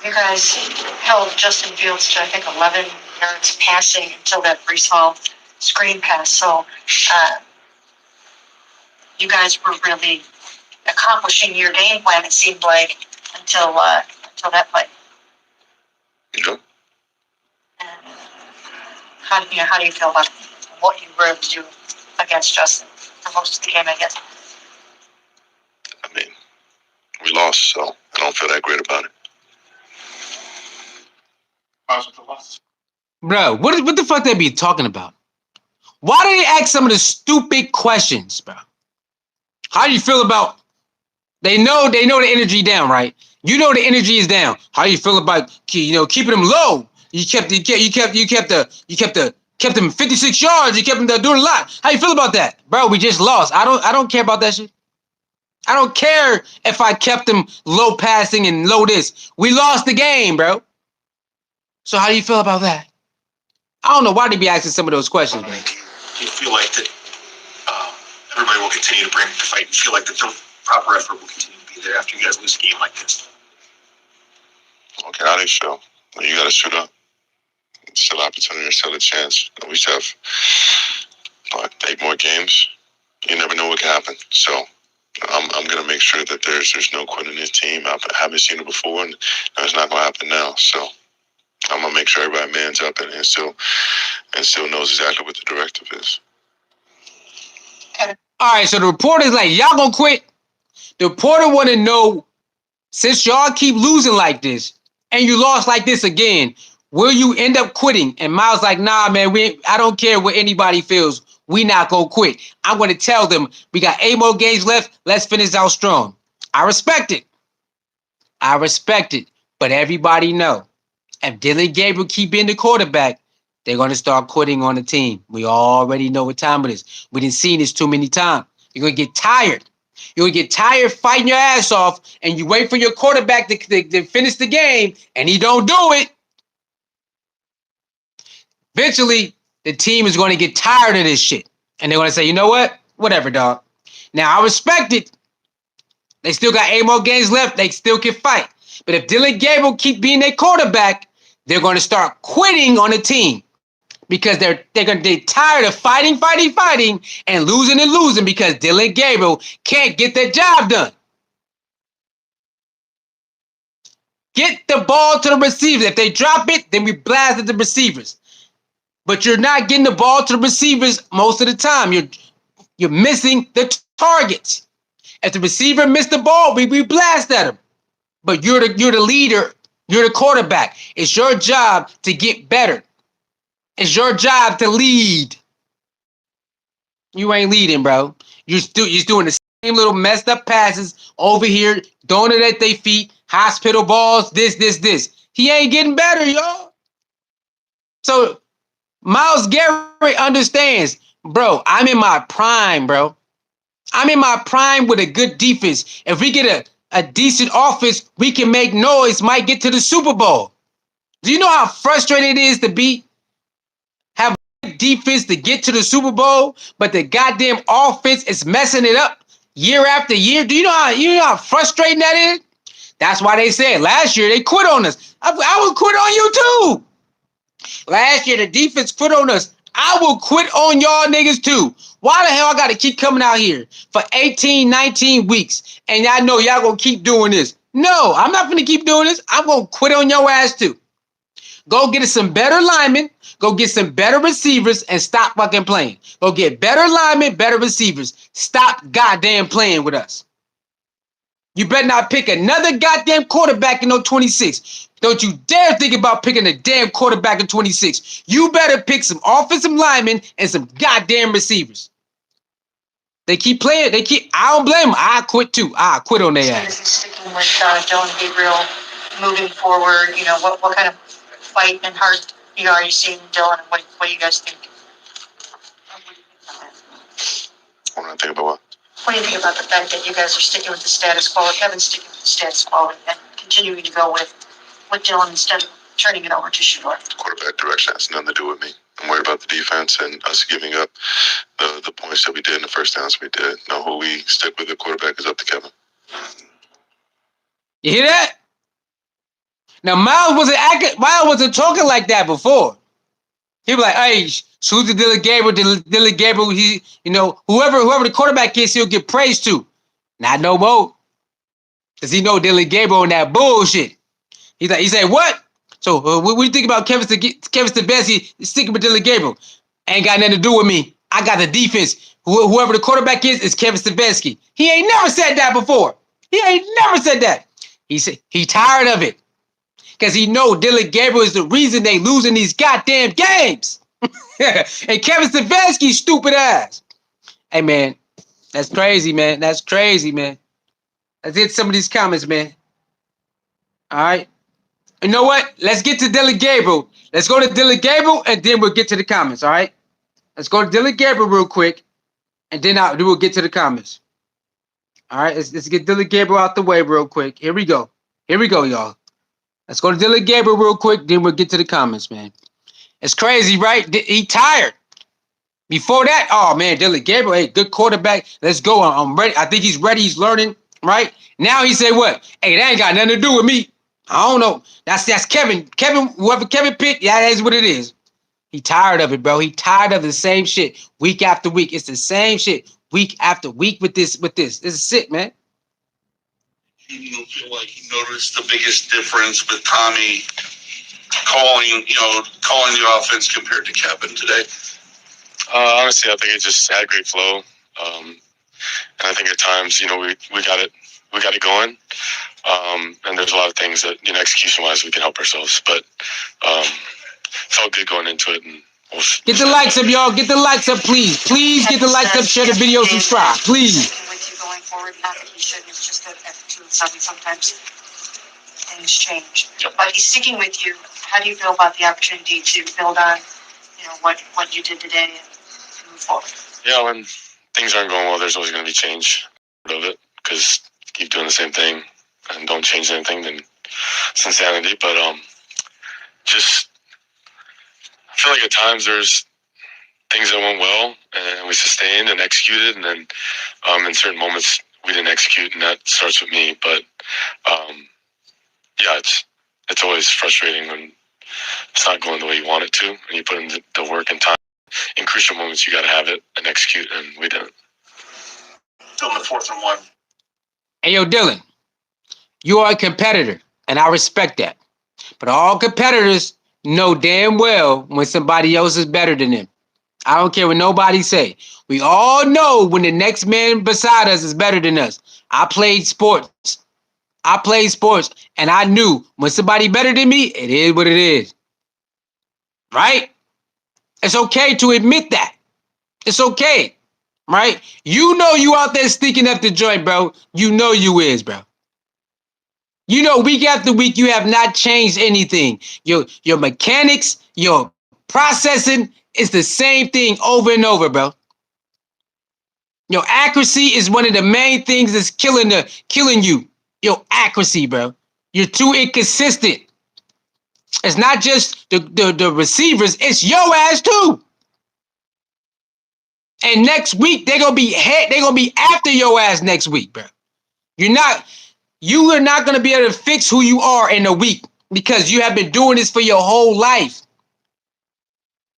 you guys held Justin Fields to, I think, 11 yards passing until that Brees Hall screen pass. So you guys were really accomplishing your game plan, it seemed like, until that play. Yeah. And how do you feel about what you were able to do against Justin for most of the game, I guess? I mean, we lost, so I don't feel that great about it. Bro, what the fuck they be talking about? Why do they ask some of the stupid questions, bro? How do you feel about? They know the energy down, right? You know the energy is down. How do you feel about keeping them low? You kept them 56 yards. You kept them doing a lot. How you feel about that, bro? We just lost. I don't care about that shit. I don't care if I kept them low passing and low this. We lost the game, bro. So how do you feel about that? I don't know why they be asking some of those questions, man. Do you feel like that everybody will continue to bring the fight? You feel like that the proper effort will continue to be there after you guys lose a game like this? Okay, how do you feel? You got to shoot up. Still opportunity, still a chance. We still have 8 more games. You never know what can happen. So I'm gonna make sure that there's no quitting this team. I haven't seen it before, and it's not gonna happen now. So I'm gonna make sure everybody mans up and still knows exactly what the directive is. All right, so the reporter's like, y'all gonna quit? The reporter want to know, since y'all keep losing like this and you lost like this again, will you end up quitting? And Miles like, nah, man, I don't care what anybody feels. We not gonna quit. I'm gonna tell them we got 8 more games left. Let's finish out strong. I respect it. But everybody know, if Dillon Gabriel keep being the quarterback, they're gonna start quitting on the team. We already know what time it is. We done seen this too many times. You're gonna get tired. You're gonna get tired fighting your ass off, and you wait for your quarterback to finish the game, and he don't do it. Eventually, the team is going to get tired of this shit. And they're going to say, you know what? Whatever, dog. Now, I respect it. They still got 8 more games left. They still can fight. But if Dillon Gabriel keep being their quarterback, they're going to start quitting on the team. Because they're tired of fighting, and losing because Dillon Gabriel can't get their job done. get the ball to the receivers. If they drop it, then we blast at the receivers. But you're not getting the ball to the receivers most of the time. You're missing the targets. If the receiver missed the ball, we blast at him. But you're the leader. You're the quarterback. It's your job to get better. It's your job to lead. You ain't leading, bro. You're doing the same little messed up passes over here, throwing it at their feet, hospital balls, this. He ain't getting better, y'all. So Myles Garrett understands, bro, I'm in my prime, bro. I'm in my prime with a good defense. If we get a decent offense, we can make noise, might get to the Super Bowl. Do you know how frustrating it is to have a defense to get to the Super Bowl, but the goddamn offense is messing it up year after year? Do you know how frustrating that is? That's why they said last year they quit on us. I would quit on you too. Last year the defense quit on us. I will quit on y'all niggas too. Why the hell I got to keep coming out here for 18, 19 weeks and y'all know y'all gonna keep doing this? No, I'm not gonna keep doing this. I'm gonna quit on your ass too. Go get some better linemen. Go get some better receivers and stop fucking playing. Go get better linemen, better receivers. Stop goddamn playing with us. You better not pick another goddamn quarterback in 26. Don't you dare think about picking a damn quarterback in 26. You better pick some offensive linemen and some goddamn receivers. They keep playing. I don't blame them. I quit too. I quit on their ass. Sticking with Dillon Gabriel moving forward, what kind of fight and heart, are you seeing Dillon? What do you guys think? What do I think about what? What do you think about the fact that you guys are sticking with the status quo, Kevin's sticking with the status quo, and continuing to go with Dillon instead of turning it over to Shador? Quarterback direction has nothing to do with me. I'm worried about the defense and us giving up the points that we did and the first downs we did. Now, who we stick with the quarterback is up to Kevin. You hear that? Now, Myles wasn't talking like that before. He was like, hey, shoot to Dillon Gabriel. Dillon Gabriel, whoever the quarterback is, he'll get praised to. Not no more. Because he know Dillon Gabriel and that bullshit. He said, what? So what do you think about Kevin Stefanski sticking with Dillon Gabriel? Ain't got nothing to do with me. I got the defense. Whoever the quarterback is Kevin Stefanski. He ain't never said that before. He ain't never said that. He said he tired of it. Because he know Dillon Gabriel is the reason they losing these goddamn games. And Kevin Stefanski, stupid ass. Hey, man, that's crazy, man. That's crazy, man. Let's hit some of these comments, man. All right. You know what? Let's get to Dillon Gabriel. Let's go to Dillon Gabriel, and then we'll get to the comments, all right? Let's go to Dillon Gabriel real quick, and then we'll get to the comments. All right, let's get Dillon Gabriel out the way real quick. Here we go, y'all. Let's go to Dillon Gabriel real quick, then we'll get to the comments, man. It's crazy, right? He tired. Before that, oh, man, Dillon Gabriel, hey, good quarterback. Let's go. I'm ready. I think he's ready. He's learning, right? Now he said what? Hey, that ain't got nothing to do with me. I don't know. That's Kevin. Whoever Kevin picked, yeah, that's what it is. He tired of it, bro. He tired of the same shit week after week. It's the same shit week after week with this. This is sick, man. You don't feel like you noticed the biggest difference with Tommy calling the offense compared to Kevin today? Honestly, I think it just had great flow. And I think at times, we got it going. And there's a lot of things that, execution-wise, we can help ourselves. But felt good going into it. And get the likes up, y'all. Get the likes up, please. Please get the likes up, share the video, subscribe, please. With you going forward, not that he shouldn't. It's just that at 2-7, sometimes things change. Yep. But he's sticking with you. How do you feel about the opportunity to build on, what you did today and move forward? Yeah, when things aren't going well, there's always going to be change of it because keep doing the same thing and don't change anything, then it's insanity. But just I feel like at times there's things that went well and we sustained and executed, and then in certain moments we didn't execute, and that starts with me. But yeah, it's always frustrating when it's not going the way you want it to, and you put in the work and time. In crucial moments, you got to have it and execute, and we didn't. Still in the 4th and 1. Hey, yo, Dillon, you are a competitor. And I respect that. But all competitors know damn well when somebody else is better than them. I don't care what nobody say. We all know when the next man beside us is better than us. I played sports. And I knew when somebody better than me, it is what it is. Right? It's okay to admit that. It's okay. Right? You know you out there sneaking up the joint, bro. You know you is, bro. You know, week after week, you have not changed anything. Your mechanics, your processing is the same thing over and over, bro. Your accuracy is one of the main things that's killing you. Your accuracy, bro. You're too inconsistent. It's not just the receivers, it's your ass too. And next week, they're gonna be after your ass next week, bro. You are not gonna be able to fix who you are in a week because you have been doing this for your whole life.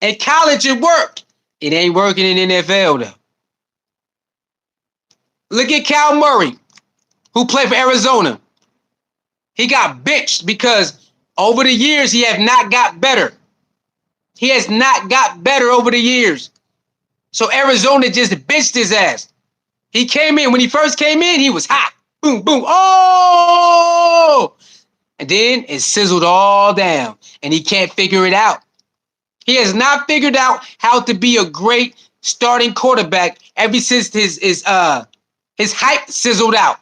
In college, it worked. It ain't working in the NFL though. Look at Cal Murray, who played for Arizona. He got benched because over the years, he has not got better. He has not got better over the years. So Arizona just benched his ass. He came in, when he first came in, he was hot. Boom, boom, oh! And then it sizzled all down, and he can't figure it out. He has not figured out how to be a great starting quarterback ever since his hype sizzled out.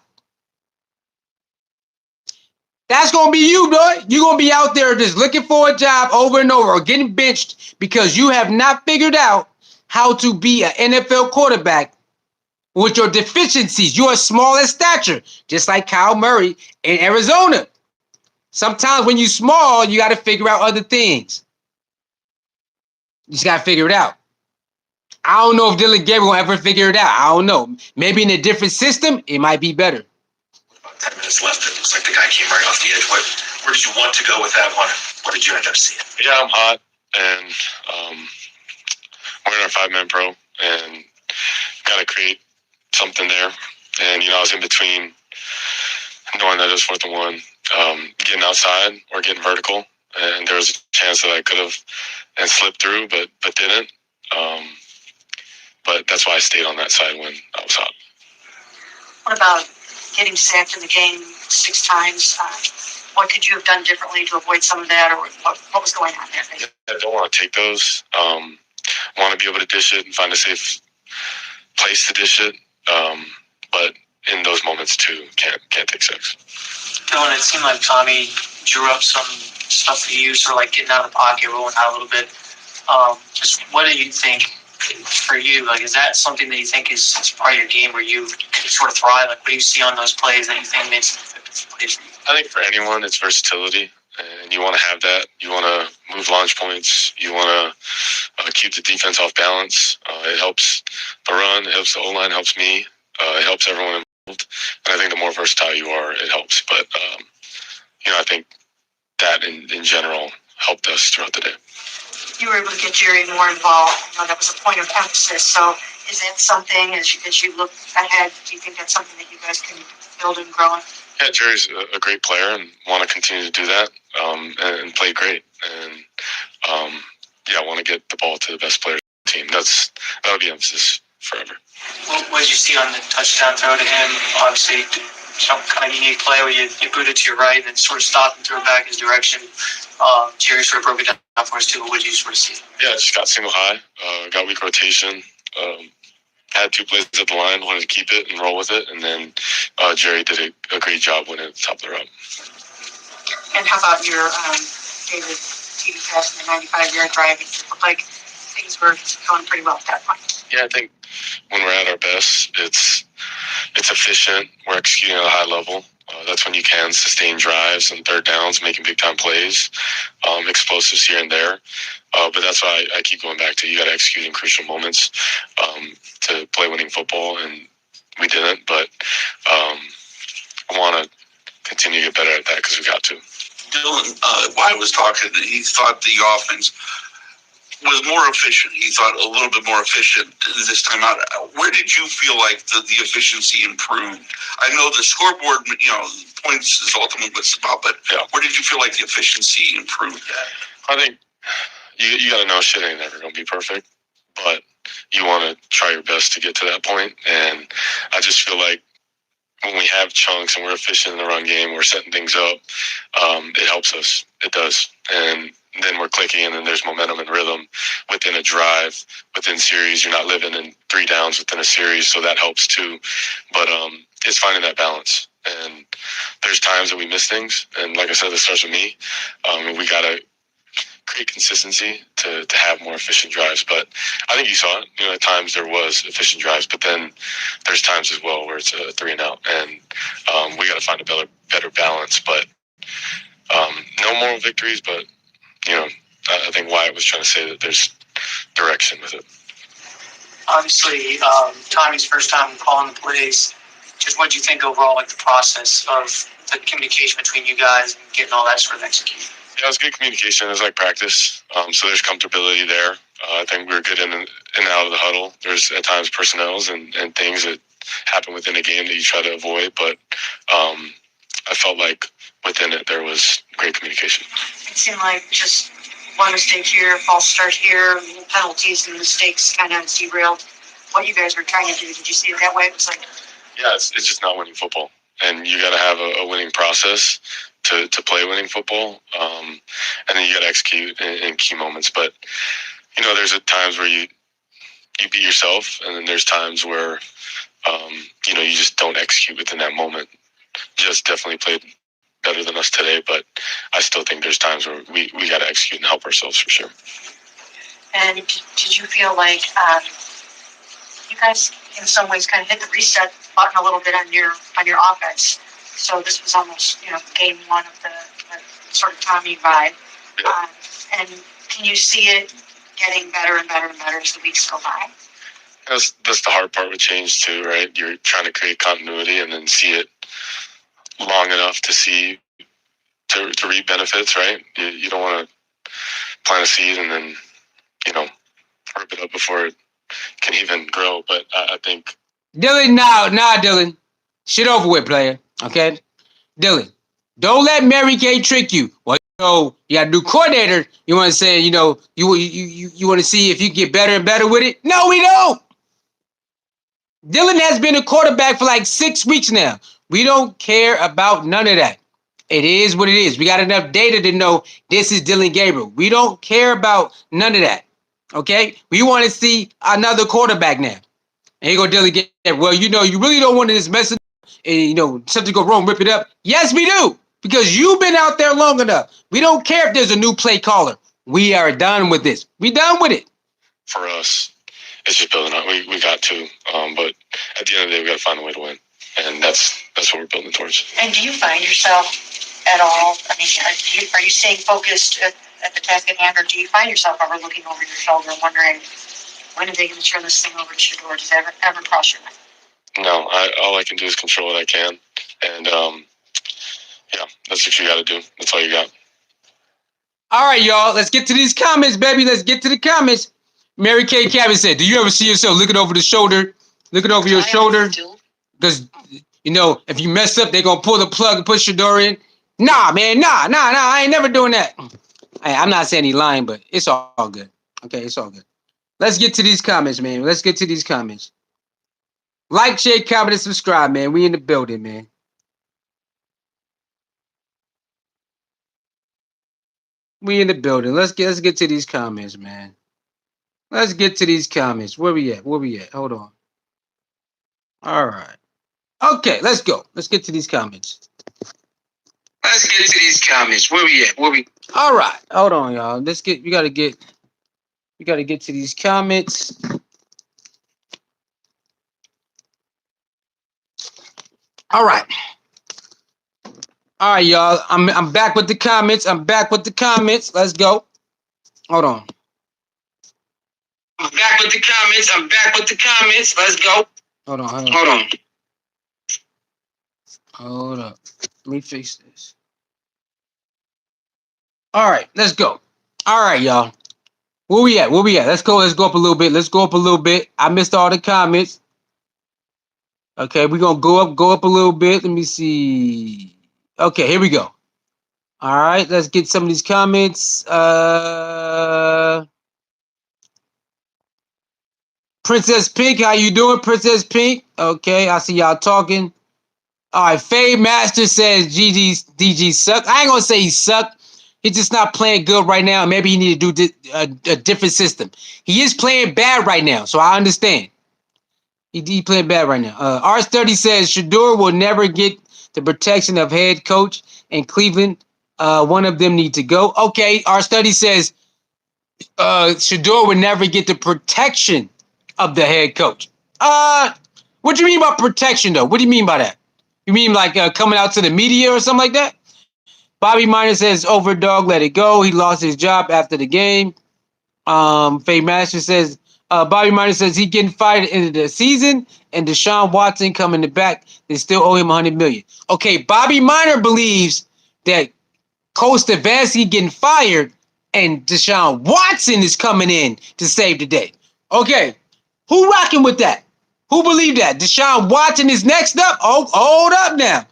That's going to be you, boy. You're going to be out there just looking for a job over and over or getting benched because you have not figured out how to be an NFL quarterback with your deficiencies. You're small in stature, just like Kyle Murray in Arizona. Sometimes when you're small, you got to figure out other things. You just got to figure it out. I don't know if Dillon Gabriel will ever figure it out. I don't know. Maybe in a different system, it might be better. 10 minutes left. It looks like the guy came right off the edge. Where did you want to go with that one? What did you end up seeing? Yeah, I'm hot, and we're in our 5-man pro, and got to create something there. And, I was in between knowing that it was 4th and 1, getting outside or getting vertical. And there was a chance that I could have and slipped through, but didn't. But that's why I stayed on that side when I was hot. What about getting sacked in the game 6 times? What could you have done differently to avoid some of that, or what was going on there? I don't want to take those. Want to be able to dish it and find a safe place to dish it. But in those moments too, can't take sacks. Dillon, it seemed like Tommy drew up some stuff for you, sort of like getting out of the pocket, rolling out a little bit. Just what do you think for you? Like, is that something that you think is part of your game where you can sort of thrive? Like, what do you see on those plays that you think makes an effective play for you? I think for anyone, it's versatility, and you want to have that. You want to move launch points. You want to keep the defense off balance. It helps the run. It helps the O-line. It helps me. It helps everyone involved. And I think the more versatile you are, it helps. But, I think that in general helped us throughout the day. You were able to get Jerry more involved. That was a point of emphasis. So is that something, as you look ahead, do you think that's something that you guys can build and grow in? Yeah, Jerry's a great player and want to continue to do that and play great. And, I want to get the ball to the best player on the team. That'll be emphasis forever. What did you see on the touchdown throw to him? Obviously, some kind of unique play where you booted to your right and then sort of stopped and threw it back his direction. Jerry sort of broke it down for us too. What did you sort of see? Yeah, just got single high, got weak rotation, had 2 plays at the line, wanted to keep it and roll with it, and then Jerry did a great job winning at the top of the route. And how about your favorite TV pass in the 95-yard drive? It looked like things were going pretty well at that point. Yeah, I think when we're at our best, it's efficient. We're executing at a high level. That's when you can sustain drives and third downs, making big-time plays, explosives here and there. But that's why I keep going back to you got to execute in crucial moments to play winning football, and we didn't. But I want to continue to get better at that because we got to. Dillon, Wyatt was talking, he thought the offense was more efficient. He thought a little bit more efficient this time out. Where did you feel like the efficiency improved? I know the scoreboard, points is ultimately what it's about, but where did you feel like the efficiency improved at? I think you got to know shit ain't never going to be perfect, but you want to try your best to get to that point. And I just feel like when we have chunks and we're efficient in the run game, we're setting things up, it helps us. It does. And then we're clicking, and then there's momentum and rhythm within a drive, within series. You're not living in 3 downs within a series, so that helps too. But it's finding that balance. And there's times that we miss things. And like I said, it starts with me. We got to create consistency to have more efficient drives. But I think you saw it. At times there was efficient drives, but then there's times as well where it's a 3 and out. And we got to find a better balance. But no moral victories, but I think Wyatt was trying to say that there's direction with it. Obviously, Tommy's first time calling the plays. Just what do you think overall, like the process of the communication between you guys and getting all that sort of executed? Yeah, it was good communication. It was like practice. So there's comfortability there. I think we were good in and out of the huddle. There's at times personnels and things that happen within a game that you try to avoid. But I felt like within it there was great communication. It seemed like just one mistake here, false start here, penalties and mistakes kind of derailed what you guys were trying to do. Did you see it that way? It was like, yeah, it's just not winning football, and you got to have a winning process to play winning football, and then you got to execute in key moments. But there's at times where you beat yourself, and then there's times where you just don't execute within that moment. Just definitely played better than us today, but I still think there's times where we got to execute and help ourselves for sure. and did you feel like you guys in some ways kind of hit the reset button a little bit on your offense? So this was almost game one of the sort of Tommy vibe. Yeah. And can you see it getting better and better and better as the weeks go by? That's the hard part with change too, right? You're trying to create continuity and then see it long enough to see to reap benefits, right? You don't want to plant a seed and then rip it up before it can even grow. But I think Dillon, Dillon. Shit over with, player. Okay? Dillon, don't let Mary Kay trick you. Well, you got a new coordinator. You want to say, you want to see if you get better and better with it? No, we don't. Dillon has been a quarterback for like 6 weeks now. We don't care about none of that. It is what it is. We got enough data to know this is Dillon Gabriel. We don't care about none of that. Okay? We want to see another quarterback now. And here go Dillon Gabriel. Well, you really don't want to just mess it up and, something go wrong, rip it up. Yes, we do. Because you've been out there long enough. We don't care if there's a new play caller. We are done with this. We done with it. for us, it's just building up. We got to, but at the end of the day, we got to find a way to win, and that's what we're building towards. And do you find yourself at all? I mean, are you staying focused at the task at hand, or do you find yourself ever looking over your shoulder and wondering when are they going to turn this thing over to Shador? Does that ever cross your mind? No, all I can do is control what I can, and yeah, that's what you got to do. That's all you got. All right, y'all. Let's get to these comments, baby. Let's get to the comments. Mary Kay Cabot said, "Do you ever see yourself looking over the shoulder, looking over your shoulder? Because if you mess up, they're gonna pull the plug and put Shador in. Nah, man, nah. I ain't never doing that. I'm not saying he's lying, but it's all good. Okay, it's all good. Let's get to these comments, man. Let's get to these comments. Like, share, comment, and subscribe, man. We in the building, man. We in the building. Let's get to these comments, man. Let's get to these comments. Where we at? Hold on. All right. Okay, let's go. Let's get to these comments. Let's get to these comments. Where we at? All right. Hold on, y'all. We gotta get to these comments. All right. All right, y'all. I'm back with the comments. Let's go. Hold on. I'm back with the comments. Let's go. Hold on. Hold up. Let me fix this. All right, let's go. All right, y'all. Where we at? Where we at? Let's go up a little bit. Let's go up a little bit. I missed all the comments. Okay, we're gonna go up a little bit. Let me see. Okay, here we go. All right, let's get some of these comments. Princess Pink, how you doing, Princess Pink? Okay, I see y'all talking. All right, Fade Master says DG suck. I ain't gonna say he sucked. He's just not playing good right now. Maybe he need to do a different system. He is playing bad right now, so I understand. He playing bad right now. R30 says Shador will never get the protection of head coach in Cleveland. One of them need to go. Okay, R30 says Shador would never get the protection of the head coach. What do you mean by protection, though? What do you mean by that? You mean like coming out to the media or something like that? Bobby Miner says, overdog, let it go. He lost his job after the game. Faye Master says, Bobby Miner says he getting fired at the end of the season, and Deshaun Watson coming back. They still owe him $100 million. Okay, Bobby Miner believes that Coach Stefanski getting fired and Deshaun Watson is coming in to save the day. Okay, who rocking with that? Who believe that? Deshaun Watson is next up? Oh, hold up now.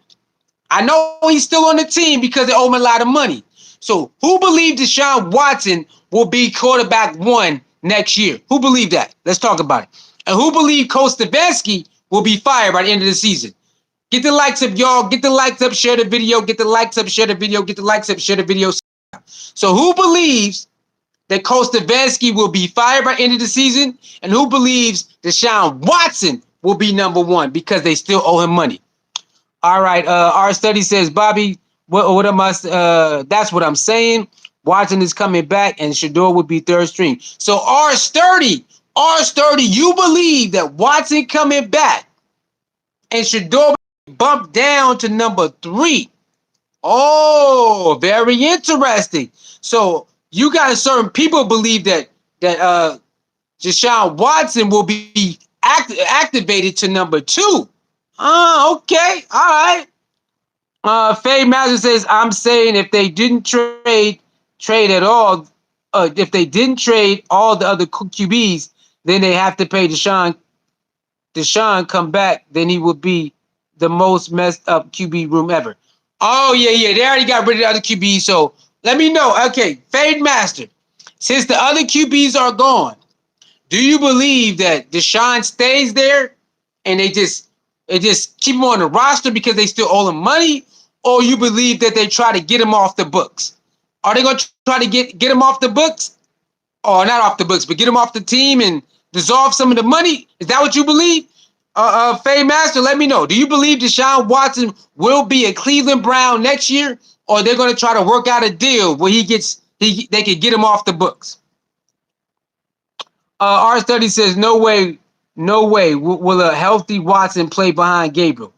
I know he's still on the team because they owe him a lot of money. So who believes Deshaun Watson will be quarterback one next year? Who believe that? Let's talk about it. And who believe Coach Stefanski will be fired by the end of the season? Get the likes up, y'all. Get the likes up, share the video. Get the likes up, share the video. Get the likes up, share the video. So who believes that Coach Stefanski will be fired by the end of the season? And who believes Deshaun Watson will be number one because they still owe him money? All right, our study says, Bobby, what am I? That's what I'm saying. Watson is coming back, and Shador would be third string. So R30, you believe that Watson coming back, and Shador bumped down to number 3. Oh, very interesting. So you got certain people believe that Deshaun Watson will be activated to number 2. Okay. All right. Faye Master says, I'm saying if they didn't trade at all, if they didn't trade all the other QBs, then they have to pay Deshaun come back, then he would be the most messed up QB room ever. Oh, yeah. They already got rid of the other QBs, so let me know. Okay, Fade Master, since the other QBs are gone, do you believe that Deshaun stays there and they just keep him on the roster because they still owe him money, or you believe that they try to get him off the books? Are they going to try to get him off the books? Or not off the books, but get him off the team and dissolve some of the money? Is that what you believe? Faye Master, let me know. Do you believe Deshaun Watson will be a Cleveland Brown next year, or they're going to try to work out a deal where they can get him off the books? Our study says no way will a healthy Watson play behind Gabriel.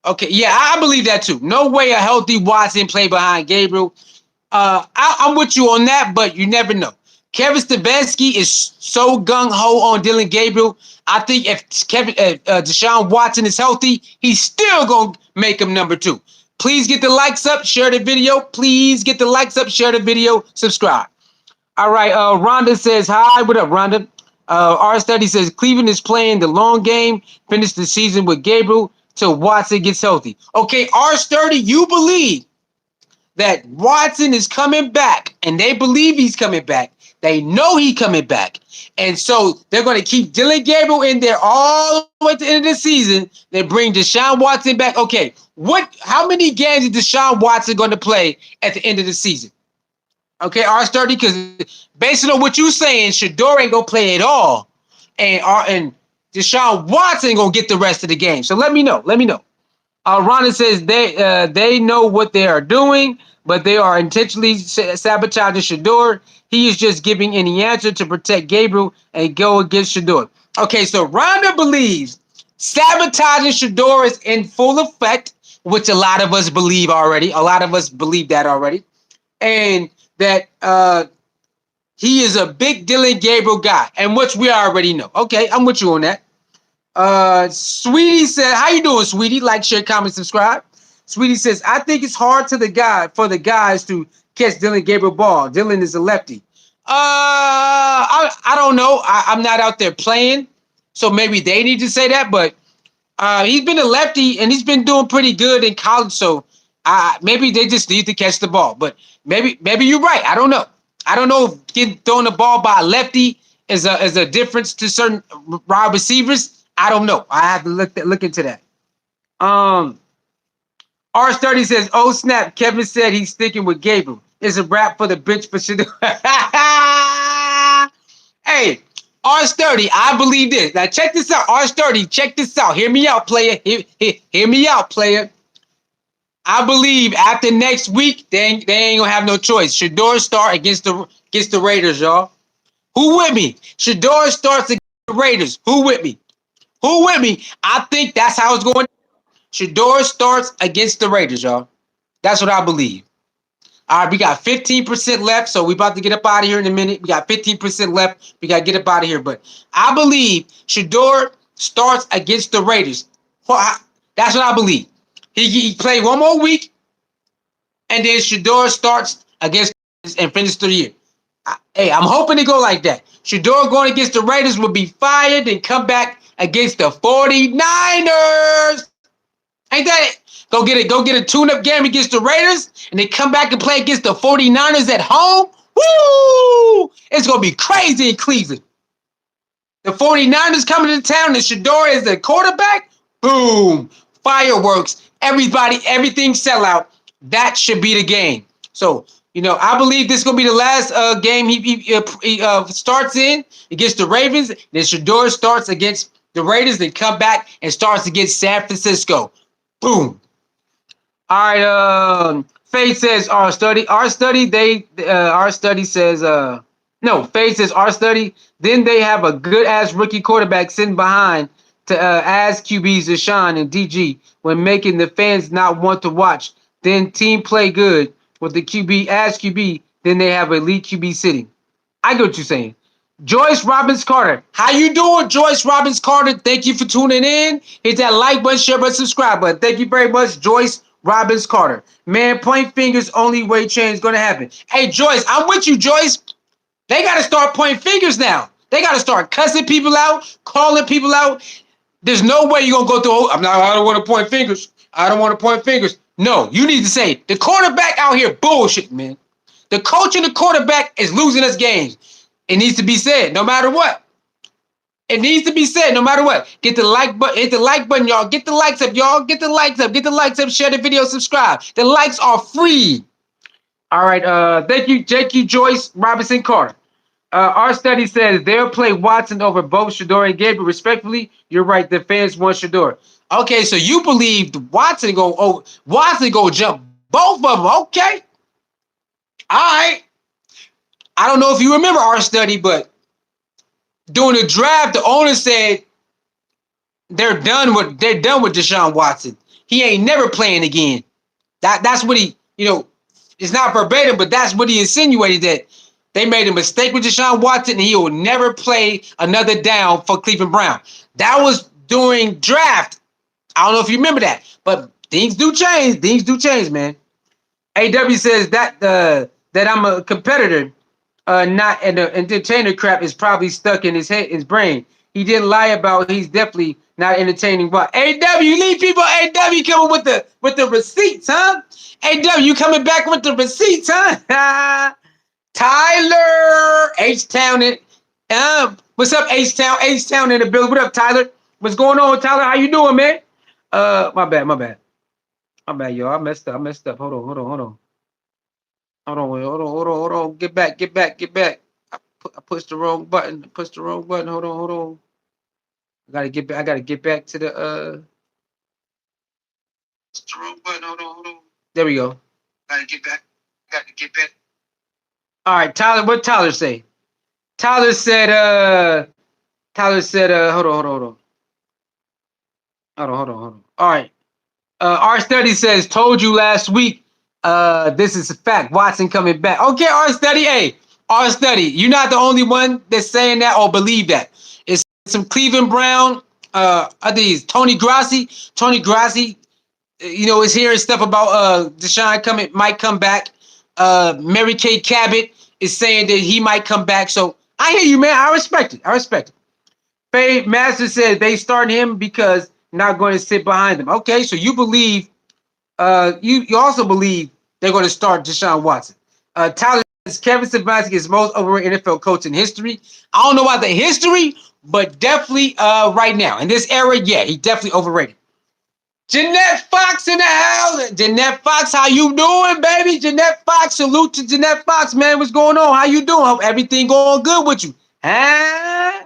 Okay, yeah, I believe that too. No way a healthy Watson play behind Gabriel. I'm with you on that, but you never know. Kevin Stefanski is so gung-ho on Dillon Gabriel. I think if Deshaun Watson is healthy, he's still going to make him number 2. Please get the likes up, share the video. Please get the likes up, share the video, subscribe. All right, Rhonda says, hi, what up, Rhonda? Our study says Cleveland is playing the long game, finish the season with Gabriel till Watson gets healthy. Okay, R30, you believe that Watson is coming back, and they believe he's coming back. They know he's coming back. And so they're going to keep Dillon Gabriel in there all the way to the end of the season. They bring Deshaun Watson back. Okay, how many games is Deshaun Watson going to play at the end of the season? Okay, R30, because based on what you're saying, Shador ain't going to play at all. And Deshaun Watson going to get the rest of the game. So let me know. Rhonda says they know what they are doing, but they are intentionally sabotaging Shador. He is just giving any answer to protect Gabriel and go against Shador. Okay, so Rhonda believes sabotaging Shador is in full effect, which a lot of us believe already. A lot of us believe that already. And that he is a big Dillon Gabriel guy, and which we already know. Okay, I'm with you on that. Sweetie said, how you doing, Sweetie? Like, share, comment, subscribe. Sweetie says, I think it's hard for the guys to catch Dillon Gabriel ball. Dillon is a lefty. I don't know. I'm not out there playing, so maybe they need to say that. But he's been a lefty and he's been doing pretty good in college. So maybe they just need to catch the ball. But maybe you're right. I don't know. I don't know if getting thrown the ball by a lefty is a difference to certain wide receivers. I don't know. I have to look into that. R30 says, "Oh snap!" Kevin said he's sticking with Gabriel. It's a wrap for the bench for Shador. Hey, R30, I believe this. Now check this out. R30, check this out. Hear me out, player. Hear me out, player. I believe after next week, they ain't gonna have no choice. Shador start against the Raiders, y'all. Who with me? Shador starts against the Raiders. Who with me? Who with me? I think that's how it's going. Shador starts against the Raiders, y'all. That's what I believe. All right, we got 15% left, so we about to get up out of here in a minute. We got 15% left. We got to get up out of here. But I believe Shador starts against the Raiders. That's what I believe. He played one more week, and then Shador starts against and finishes the year. Hey, I'm hoping to go like that. Shador going against the Raiders will be fired and come back against the 49ers. Ain't that it? Go get a tune-up game against the Raiders, and then come back and play against the 49ers at home. Woo! It's going to be crazy in Cleveland. The 49ers coming to town, and Shador is the quarterback. Boom. Fireworks. Everything sell out. That should be the game. So, I believe this is going to be the last game he starts in against the Ravens. Then Shador starts against the Raiders, then come back and starts against San Francisco. Boom. All right. Faith says our study. Our study says no. Faith says our study. Then they have a good ass rookie quarterback sitting behind to as QBs to shine and DG when making the fans not want to watch. Then team play good with the QB as QB. Then they have elite QB sitting. I get what you're saying. Joyce Robbins Carter. How you doing, Joyce Robbins Carter? Thank you for tuning in. Hit that like button, share button, subscribe button. Thank you very much, Joyce Robbins Carter. Man, point fingers, only way change is going to happen. Hey, Joyce, I'm with you, Joyce. They got to start pointing fingers now. They got to start cussing people out, calling people out. There's no way you're going to go through, I don't want to point fingers. I don't want to point fingers. No, you need to say, the quarterback out here bullshit, man. The coach and the quarterback is losing us games. It needs to be said, no matter what. It needs to be said, no matter what. Get the like button, hit the like button, y'all. Get the likes up, y'all. Get the likes up. Get the likes up. Share the video, subscribe. The likes are free. All right. Thank you, Joyce Robinson Carter. Our study says they'll play Watson over both Shador and Gabriel. Respectfully, you're right. The fans want Shador. Okay, so you believe Watson go jump both of them. Okay. All right. I don't know if you remember our study, but during the draft, the owner said they're done with Deshaun Watson. He ain't never playing again. That's what he, it's not verbatim, but that's what he insinuated, that they made a mistake with Deshaun Watson and he will never play another down for Cleveland Brown. That was during draft. I don't know if you remember that, but things do change. Things do change, man. AW says that I'm a competitor. Not an entertainer crap is probably stuck in his brain. He didn't lie about he's definitely not entertaining. But AW, you need people. AW coming with the receipts, huh? AW, you coming back with the receipts, huh? Tyler H-Town what's up, H-Town? H-Town in the building. What up, Tyler? What's going on, Tyler? How you doing, man? My bad, y'all. I messed up. Hold on. Hold on. Get back. I pushed the wrong button. Hold on. I gotta get back to the the wrong button. Hold on. There we go. Gotta get back. All right, Tyler. What Tyler say? Tyler said. Hold on. All right. Our study says, told you last week. This is a fact. Watson coming back. Okay, our study. Hey, our study. You're not the only one that's saying that or believe that. It's some Cleveland Brown. I think it's Tony Grassi. Tony Grassi, is hearing stuff about Deshaun might come back. Mary Kay Cabot is saying that he might come back. So I hear you, man. I respect it. I respect it. Faye Master says they starting him because not going to sit behind him. Okay, so you believe, you also believe they're going to start Deshaun Watson. Tyler says Kevin Stefanski is most overrated NFL coach in history. I don't know about the history, but definitely right now in this era, yeah, he definitely overrated. Jeanette Fox in the house. Jeanette Fox, how you doing, baby? Jeanette Fox, salute to Jeanette Fox, man. What's going on? How you doing? Hope everything going good with you. Huh?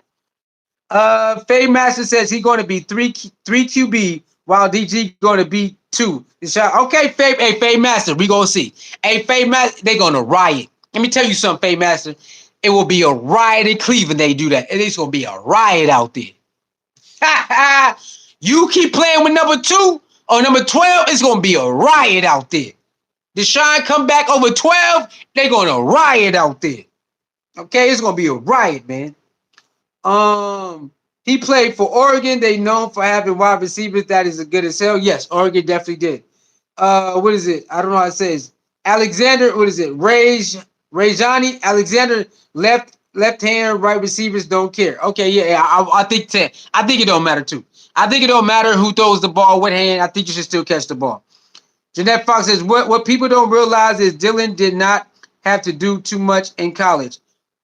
Faye Master says he's going to be three QB while DG going to be 2. Okay, Faye. Hey, Faye Master, we gonna see. Hey, Faye Master, they gonna riot. Let me tell you something, Faye Master. It will be a riot in Cleveland. They do that. It's gonna be a riot out there. You keep playing with number 2 or number 12, it's gonna be a riot out there. Deshaun come back over 12, they gonna riot out there. Okay, it's gonna be a riot, man. He played for Oregon. They known for having wide receivers that is as good as hell. Yes, Oregon definitely did. What is it? I don't know how it says. Alexander, what is it? Rajani Alexander, left hand, right receivers don't care. Okay, yeah, I think it don't matter too. I think it don't matter who throws the ball, what hand. I think you should still catch the ball. Jeanette Fox says, what people don't realize is Dillon did not have to do too much in college.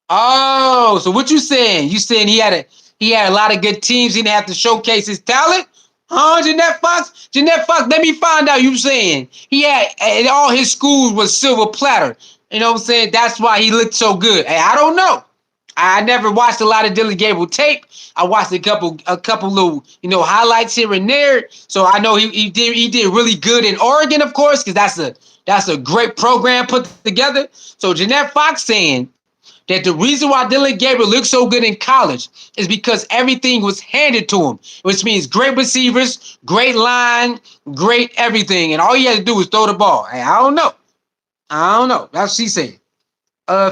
Oh, so what you saying? You saying he had a lot of good teams. He didn't have to showcase his talent? Huh, Jeanette Fox? Jeanette Fox, let me find out. You saying he had all his schools was silver platter. You know what I'm saying? That's why he looked so good. Hey, I don't know. I never watched a lot of Dillon Gabriel tape. I watched a couple little, highlights here and there. So I know he did really good in Oregon, of course, because that's a great program put together. So Jeanette Fox saying that the reason why Dillon Gabriel looked so good in college is because everything was handed to him, which means great receivers, great line, great everything, and all he had to do was throw the ball. Hey, I don't know. That's what she's saying.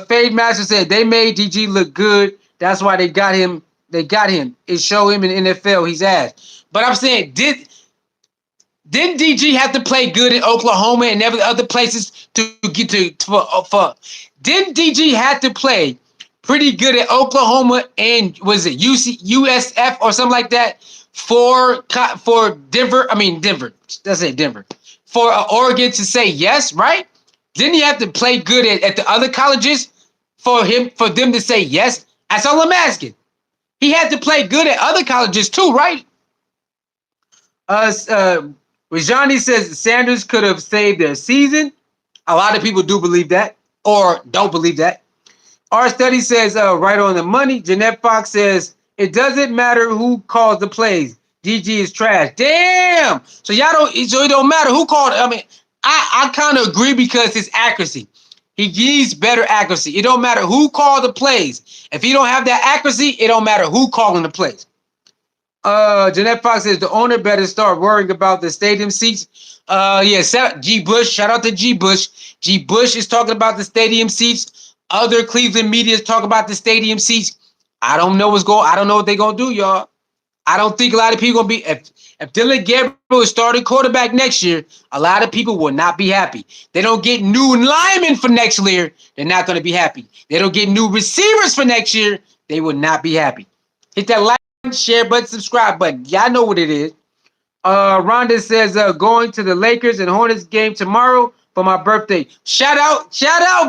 Fade Master said they made DG look good. That's why they got him. It showed him in NFL. He's ass. But I'm saying, didn't DG have to play good in Oklahoma and every other places to get for didn't DG have to play pretty good at Oklahoma and was it USF or something like that for Denver? I mean Denver. That's it, Denver. For Oregon to say yes, right? Didn't he have to play good at the other colleges for them to say yes? That's all I'm asking. He had to play good at other colleges too, right? Rajani says Sanders could have saved their season. A lot of people do believe that or don't believe that. Our study says right on the money. Jeanette Fox says it doesn't matter who calls the plays. DG is trash. Damn. So it don't matter who called. I mean, I kind of agree because his accuracy. He needs better accuracy. It don't matter who called the plays. If he don't have that accuracy, it don't matter who calling the plays. Jeanette Fox says the owner better start worrying about the stadium seats. G. Bush. Shout out to G. Bush. G. Bush is talking about the stadium seats. Other Cleveland media is talking about the stadium seats. I don't know what they're gonna do, y'all. I don't think a lot of people gonna be if Dillon Gabriel is starting quarterback next year, a lot of people will not be happy. They don't get new linemen for next year, they're not gonna be happy. They don't get new receivers for next year, they will not be happy. Hit that like, share button, subscribe button. Y'all know what it is. Rhonda says going to the Lakers and Hornets game tomorrow for my birthday. Shout out,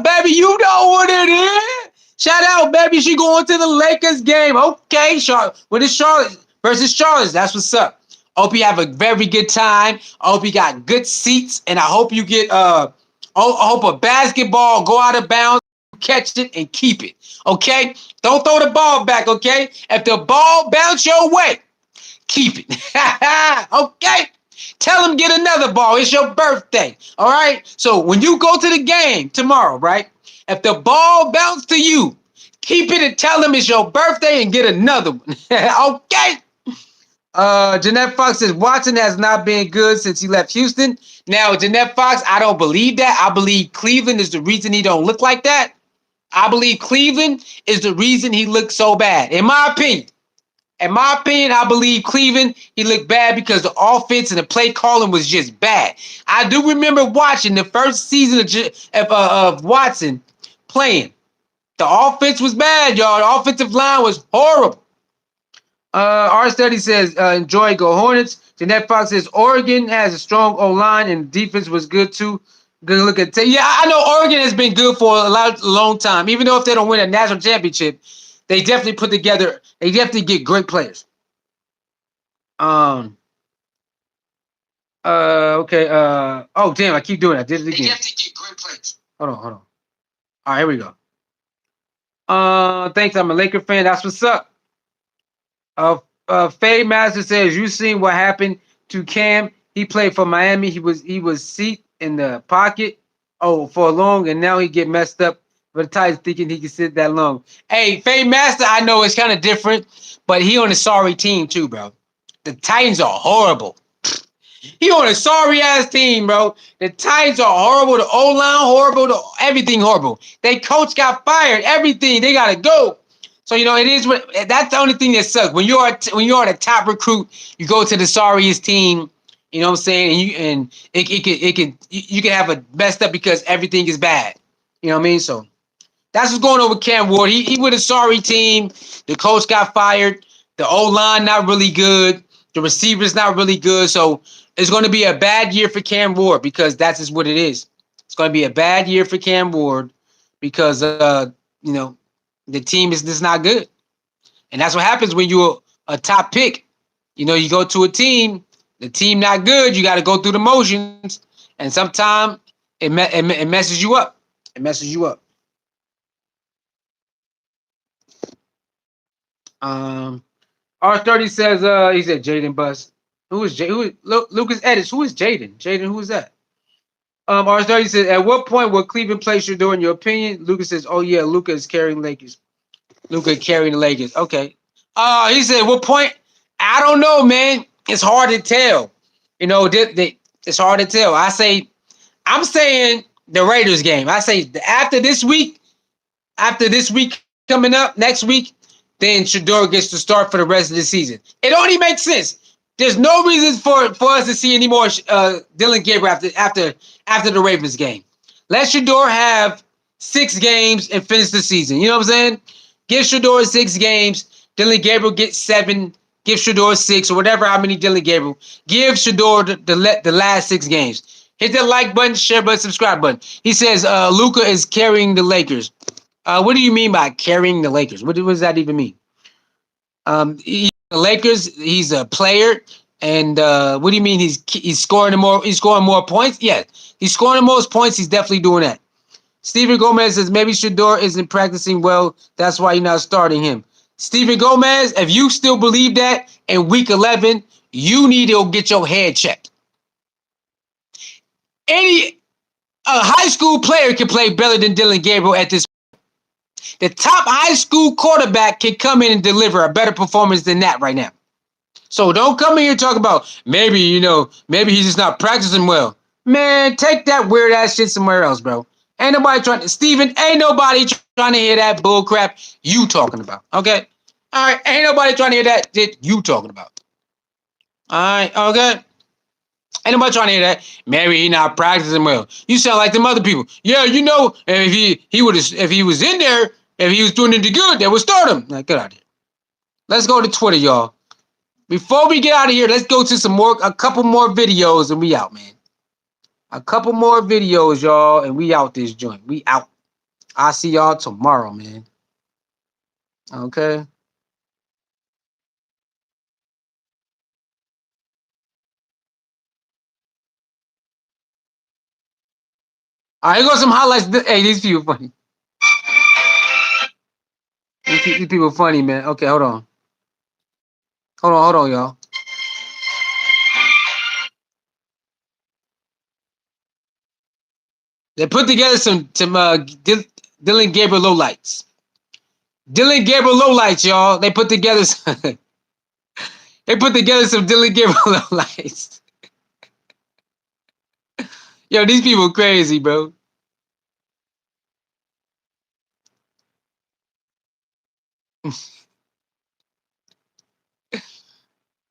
baby. You know what it is. Shout out, baby. She going to the Lakers game. Okay, Charlotte. What is Charlotte versus Charlotte? That's what's up. Hope you have a very good time. I hope you got good seats, and I hope you get I hope a basketball go out of bounds, catch it, and keep it. Okay? Don't throw the ball back, okay? If the ball bounce your way, keep it. Okay? Tell him get another ball. It's your birthday. All right? So when you go to the game tomorrow, right? If the ball bounce to you, keep it and tell him it's your birthday and get another one. Okay? Jeanette Fox says Watson has not been good since he left Houston. Now, Jeanette Fox, I don't believe that. I believe Cleveland is the reason he don't look like that. I believe Cleveland is the reason he looked so bad. In my opinion, I believe Cleveland, he looked bad because the offense and the play calling was just bad. I do remember watching the first season of Watson playing. The offense was bad, y'all. The offensive line was horrible. Our study says, enjoy, go Hornets. Jeanette Fox says, Oregon has a strong O-line and defense was good too. Good look at yeah, I know Oregon has been good for a long time. Even though if they don't win a national championship, they definitely put together, they definitely get great players. Okay. Oh, damn, I keep doing it. I did it again. They definitely get great players. Hold on. All right, here we go. Thanks. I'm a Laker fan. That's what's up. Faye Master says, you seen what happened to Cam? He played for Miami. He was seat in the pocket for long, and now he get messed up for the Titans thinking he can sit that long. Hey, Faye Master, I know it's kind of different, but he on a sorry team too, bro. The Titans are horrible. He on a sorry ass team, bro. The Titans are horrible. The O-line horrible. Everything horrible. They coach got fired. Everything. They gotta go. So it is what that's the only thing that sucks. When you're the top recruit, you go to the sorriest team. You know what I'm saying? And you can have a messed up because everything is bad. You know what I mean? So that's what's going on with Cam Ward. He with a sorry team. The coach got fired. The O-line not really good. The receivers not really good. So it's going to be a bad year for Cam Ward because that's just what it is. It's going to be a bad year for Cam Ward because the team is just not good. And that's what happens when you're a top pick. You go to a team, the team not good, you got to go through the motions. And sometimes it messes you up. It messes you up. R30 says, he said Jaden Bus. Who is Lucas Edis? Who is Jaden? Jaden, who is that? R30 says, at what point will Cleveland play Shador in your opinion? Lucas says, oh yeah, Luka is carrying Lakers. Luka carrying the Lakers. Okay. He said, what point? I don't know, man. It's hard to tell. It's hard to tell. I'm saying the Raiders game. I say after this week coming up, next week, then Shador gets to start for the rest of the season. It only makes sense. There's no reason for us to see any more Dillon Gabriel after the Ravens game. Let Shador have 6 games and finish the season. You know what I'm saying? Give Shador 6 games. Dillon Gabriel gets 7. Give Shador 6 or whatever. How many Dillon Gabriel? Give Shador the last 6 games. Hit that like button, share button, subscribe button. He says Luka is carrying the Lakers. What do you mean by carrying the Lakers? What does that even mean? The Lakers, he's a player, and what do you mean he's scoring more? He's scoring more points. Yeah, he's scoring the most points. He's definitely doing that. Steven Gomez says maybe Shador isn't practicing well. That's why you're not starting him. Steven Gomez, if you still believe that in week 11, you need to get your head checked. A high school player can play better than Dillon Gabriel at this. The top high school quarterback can come in and deliver a better performance than that right now. So don't come in here and talk about maybe he's just not practicing well. Man, take that weird ass shit somewhere else, bro. Ain't nobody trying to, Steven, ain't nobody trying to hear that bull crap you talking about. Okay? All right, ain't nobody trying to hear that shit you talking about. All right, okay? Ain't nobody trying to hear that. Maybe he not practicing well. You sound like them other people. Yeah, if he was in there, if he was doing it good, they would start him. Now, get out of here. Let's go to Twitter, y'all. Before we get out of here, let's go to a couple more videos and we out, man. A couple more videos, y'all, and we out this joint. We out. I'll see y'all tomorrow, man. Okay. All right, here goes some highlights. Hey, these people funny. These people funny, man. Okay, hold on. Hold on, y'all. They put together some Dillon Gabriel lowlights. Dillon Gabriel lowlights, y'all. They put together some Dillon Gabriel lowlights. Yo, these people crazy, bro. These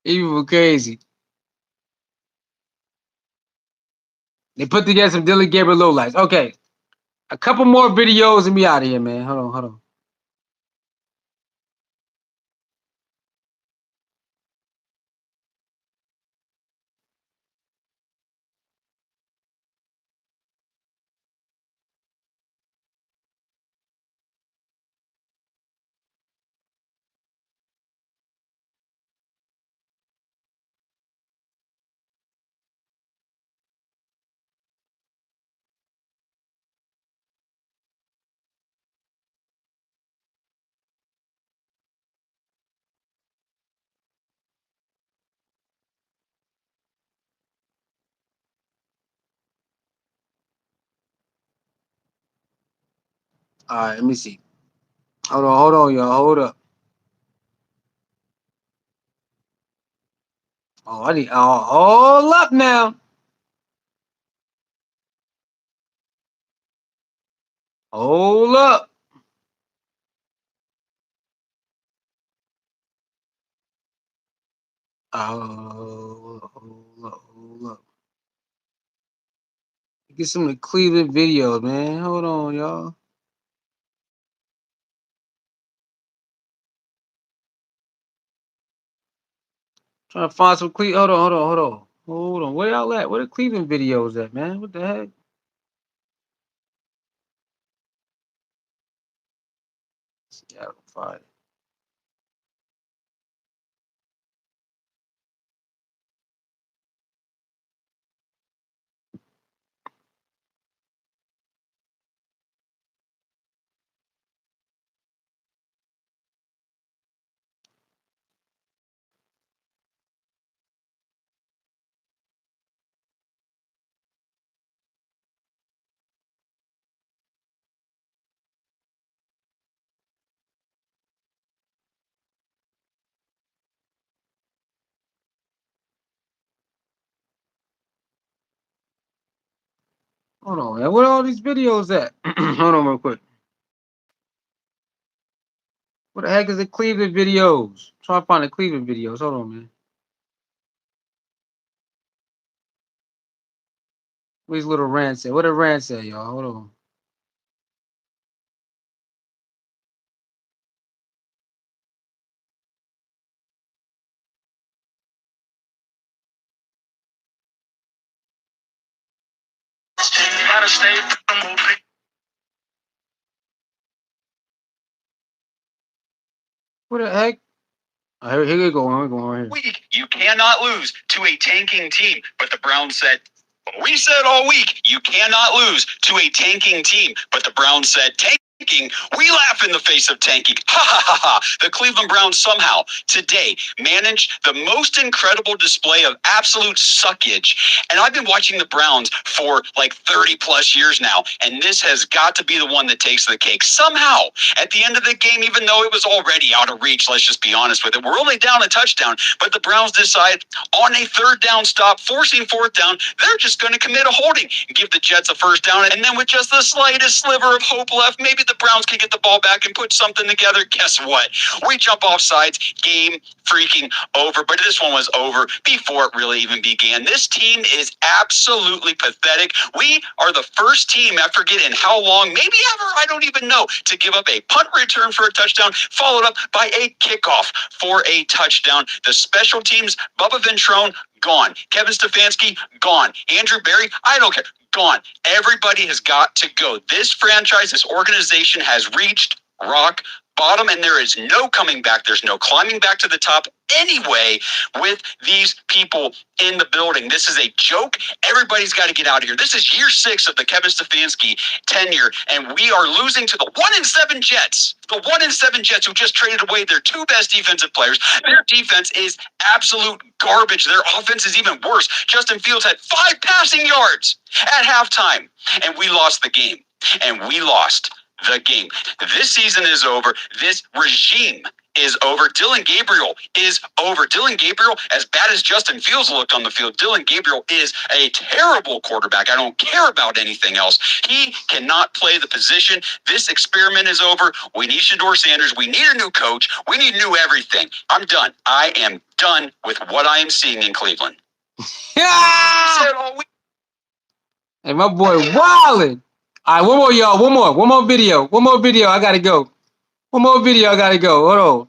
people crazy. They put together some Dillon Gabriel lowlights. Okay. A couple more videos and be out of here, man. Hold on. All right, let me see. Hold on, y'all. Hold up. Oh, I need. Oh, hold up now. Hold up. Oh, hold up. Get some of the Cleveland videos, man. Hold on, y'all. Trying to find some Cleveland. Hold on. Where y'all at? Where the Cleveland videos at, man? What the heck? Yeah, fine. Hold on, man. Where all these videos at? Hold on real quick. What the heck is the Cleveland videos? Try to find the Cleveland videos. Hold on, man. Where's little rants at? What did rant say, y'all? Hold on. What the heck? Oh, here we go. Here we go. Right here. Week, you cannot lose to a tanking team. But the Browns said, we said all week, you cannot lose to a tanking team. But the Browns said, tanking, we laugh in the face of tanking. Ha ha ha ha. The Cleveland Browns somehow today managed the most incredible display of absolute suckage. And I've been watching the Browns for like 30 plus years now. And this has got to be the one that takes the cake. Somehow, at the end of the game, even though it was already out of reach, let's just be honest with it, we're only down a touchdown. But the Browns decide on a third down stop, forcing fourth down, they're just going to commit a holding and give the Jets a first down. And then with just the slightest sliver of hope left, maybe the Browns can get the ball back and put something together. Guess what? We jump off sides. Game freaking over. But this one was over before it really even began. This team is absolutely pathetic. We are the first team, I forget in how long, maybe ever, I don't even know, to give up a punt return for a touchdown, followed up by a kickoff for a touchdown. The special teams, Bubba Ventrone, gone. Kevin Stefanski, gone. Andrew Berry, I don't care, gone. Everybody has got to go. This franchise, this organization has reached rock bottom, and there is no coming back. There's no climbing back to the top anyway with these people in the building. This is a joke. Everybody's got to get out of here. This is year 6 of the Kevin Stefanski tenure, and we are losing to the 1-7 Jets. The 1-7 Jets who just traded away their 2 best defensive players. Their defense is absolute garbage. Their offense is even worse. Justin Fields had 5 passing yards at halftime, and we lost the game. And we lost the game. This season is over. This regime is over. Dillon Gabriel is over. Dillon Gabriel, as bad as Justin Fields looked on the field, Dillon Gabriel is a terrible quarterback. I don't care about anything else. He cannot play the position. This experiment is over. We need Shador Sanders. We need a new coach. We need new everything. I'm done. I am done with what I am seeing in Cleveland. Yeah! Hey, my boy wildin'. All right, one more, y'all. One more video. One more video. I gotta go. One more video. I gotta go. Hold on.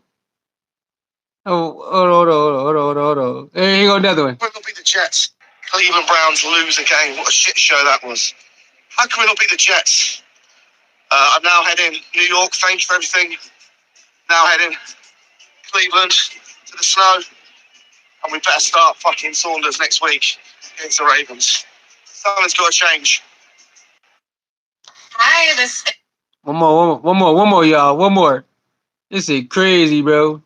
Hold on. Here you go, another one. How can we not beat the Jets? Cleveland Browns lose a game. What a shit show that was. How can we not beat the Jets? I'm now heading New York. Thank you for everything. Now heading Cleveland to the snow. And we better start fucking Saunders next week against the Ravens. Something's got to change. Hi, this One more, y'all. One more. This is crazy, bro.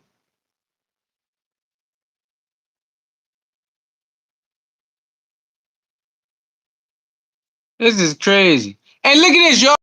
This is crazy. And look at this, y'all.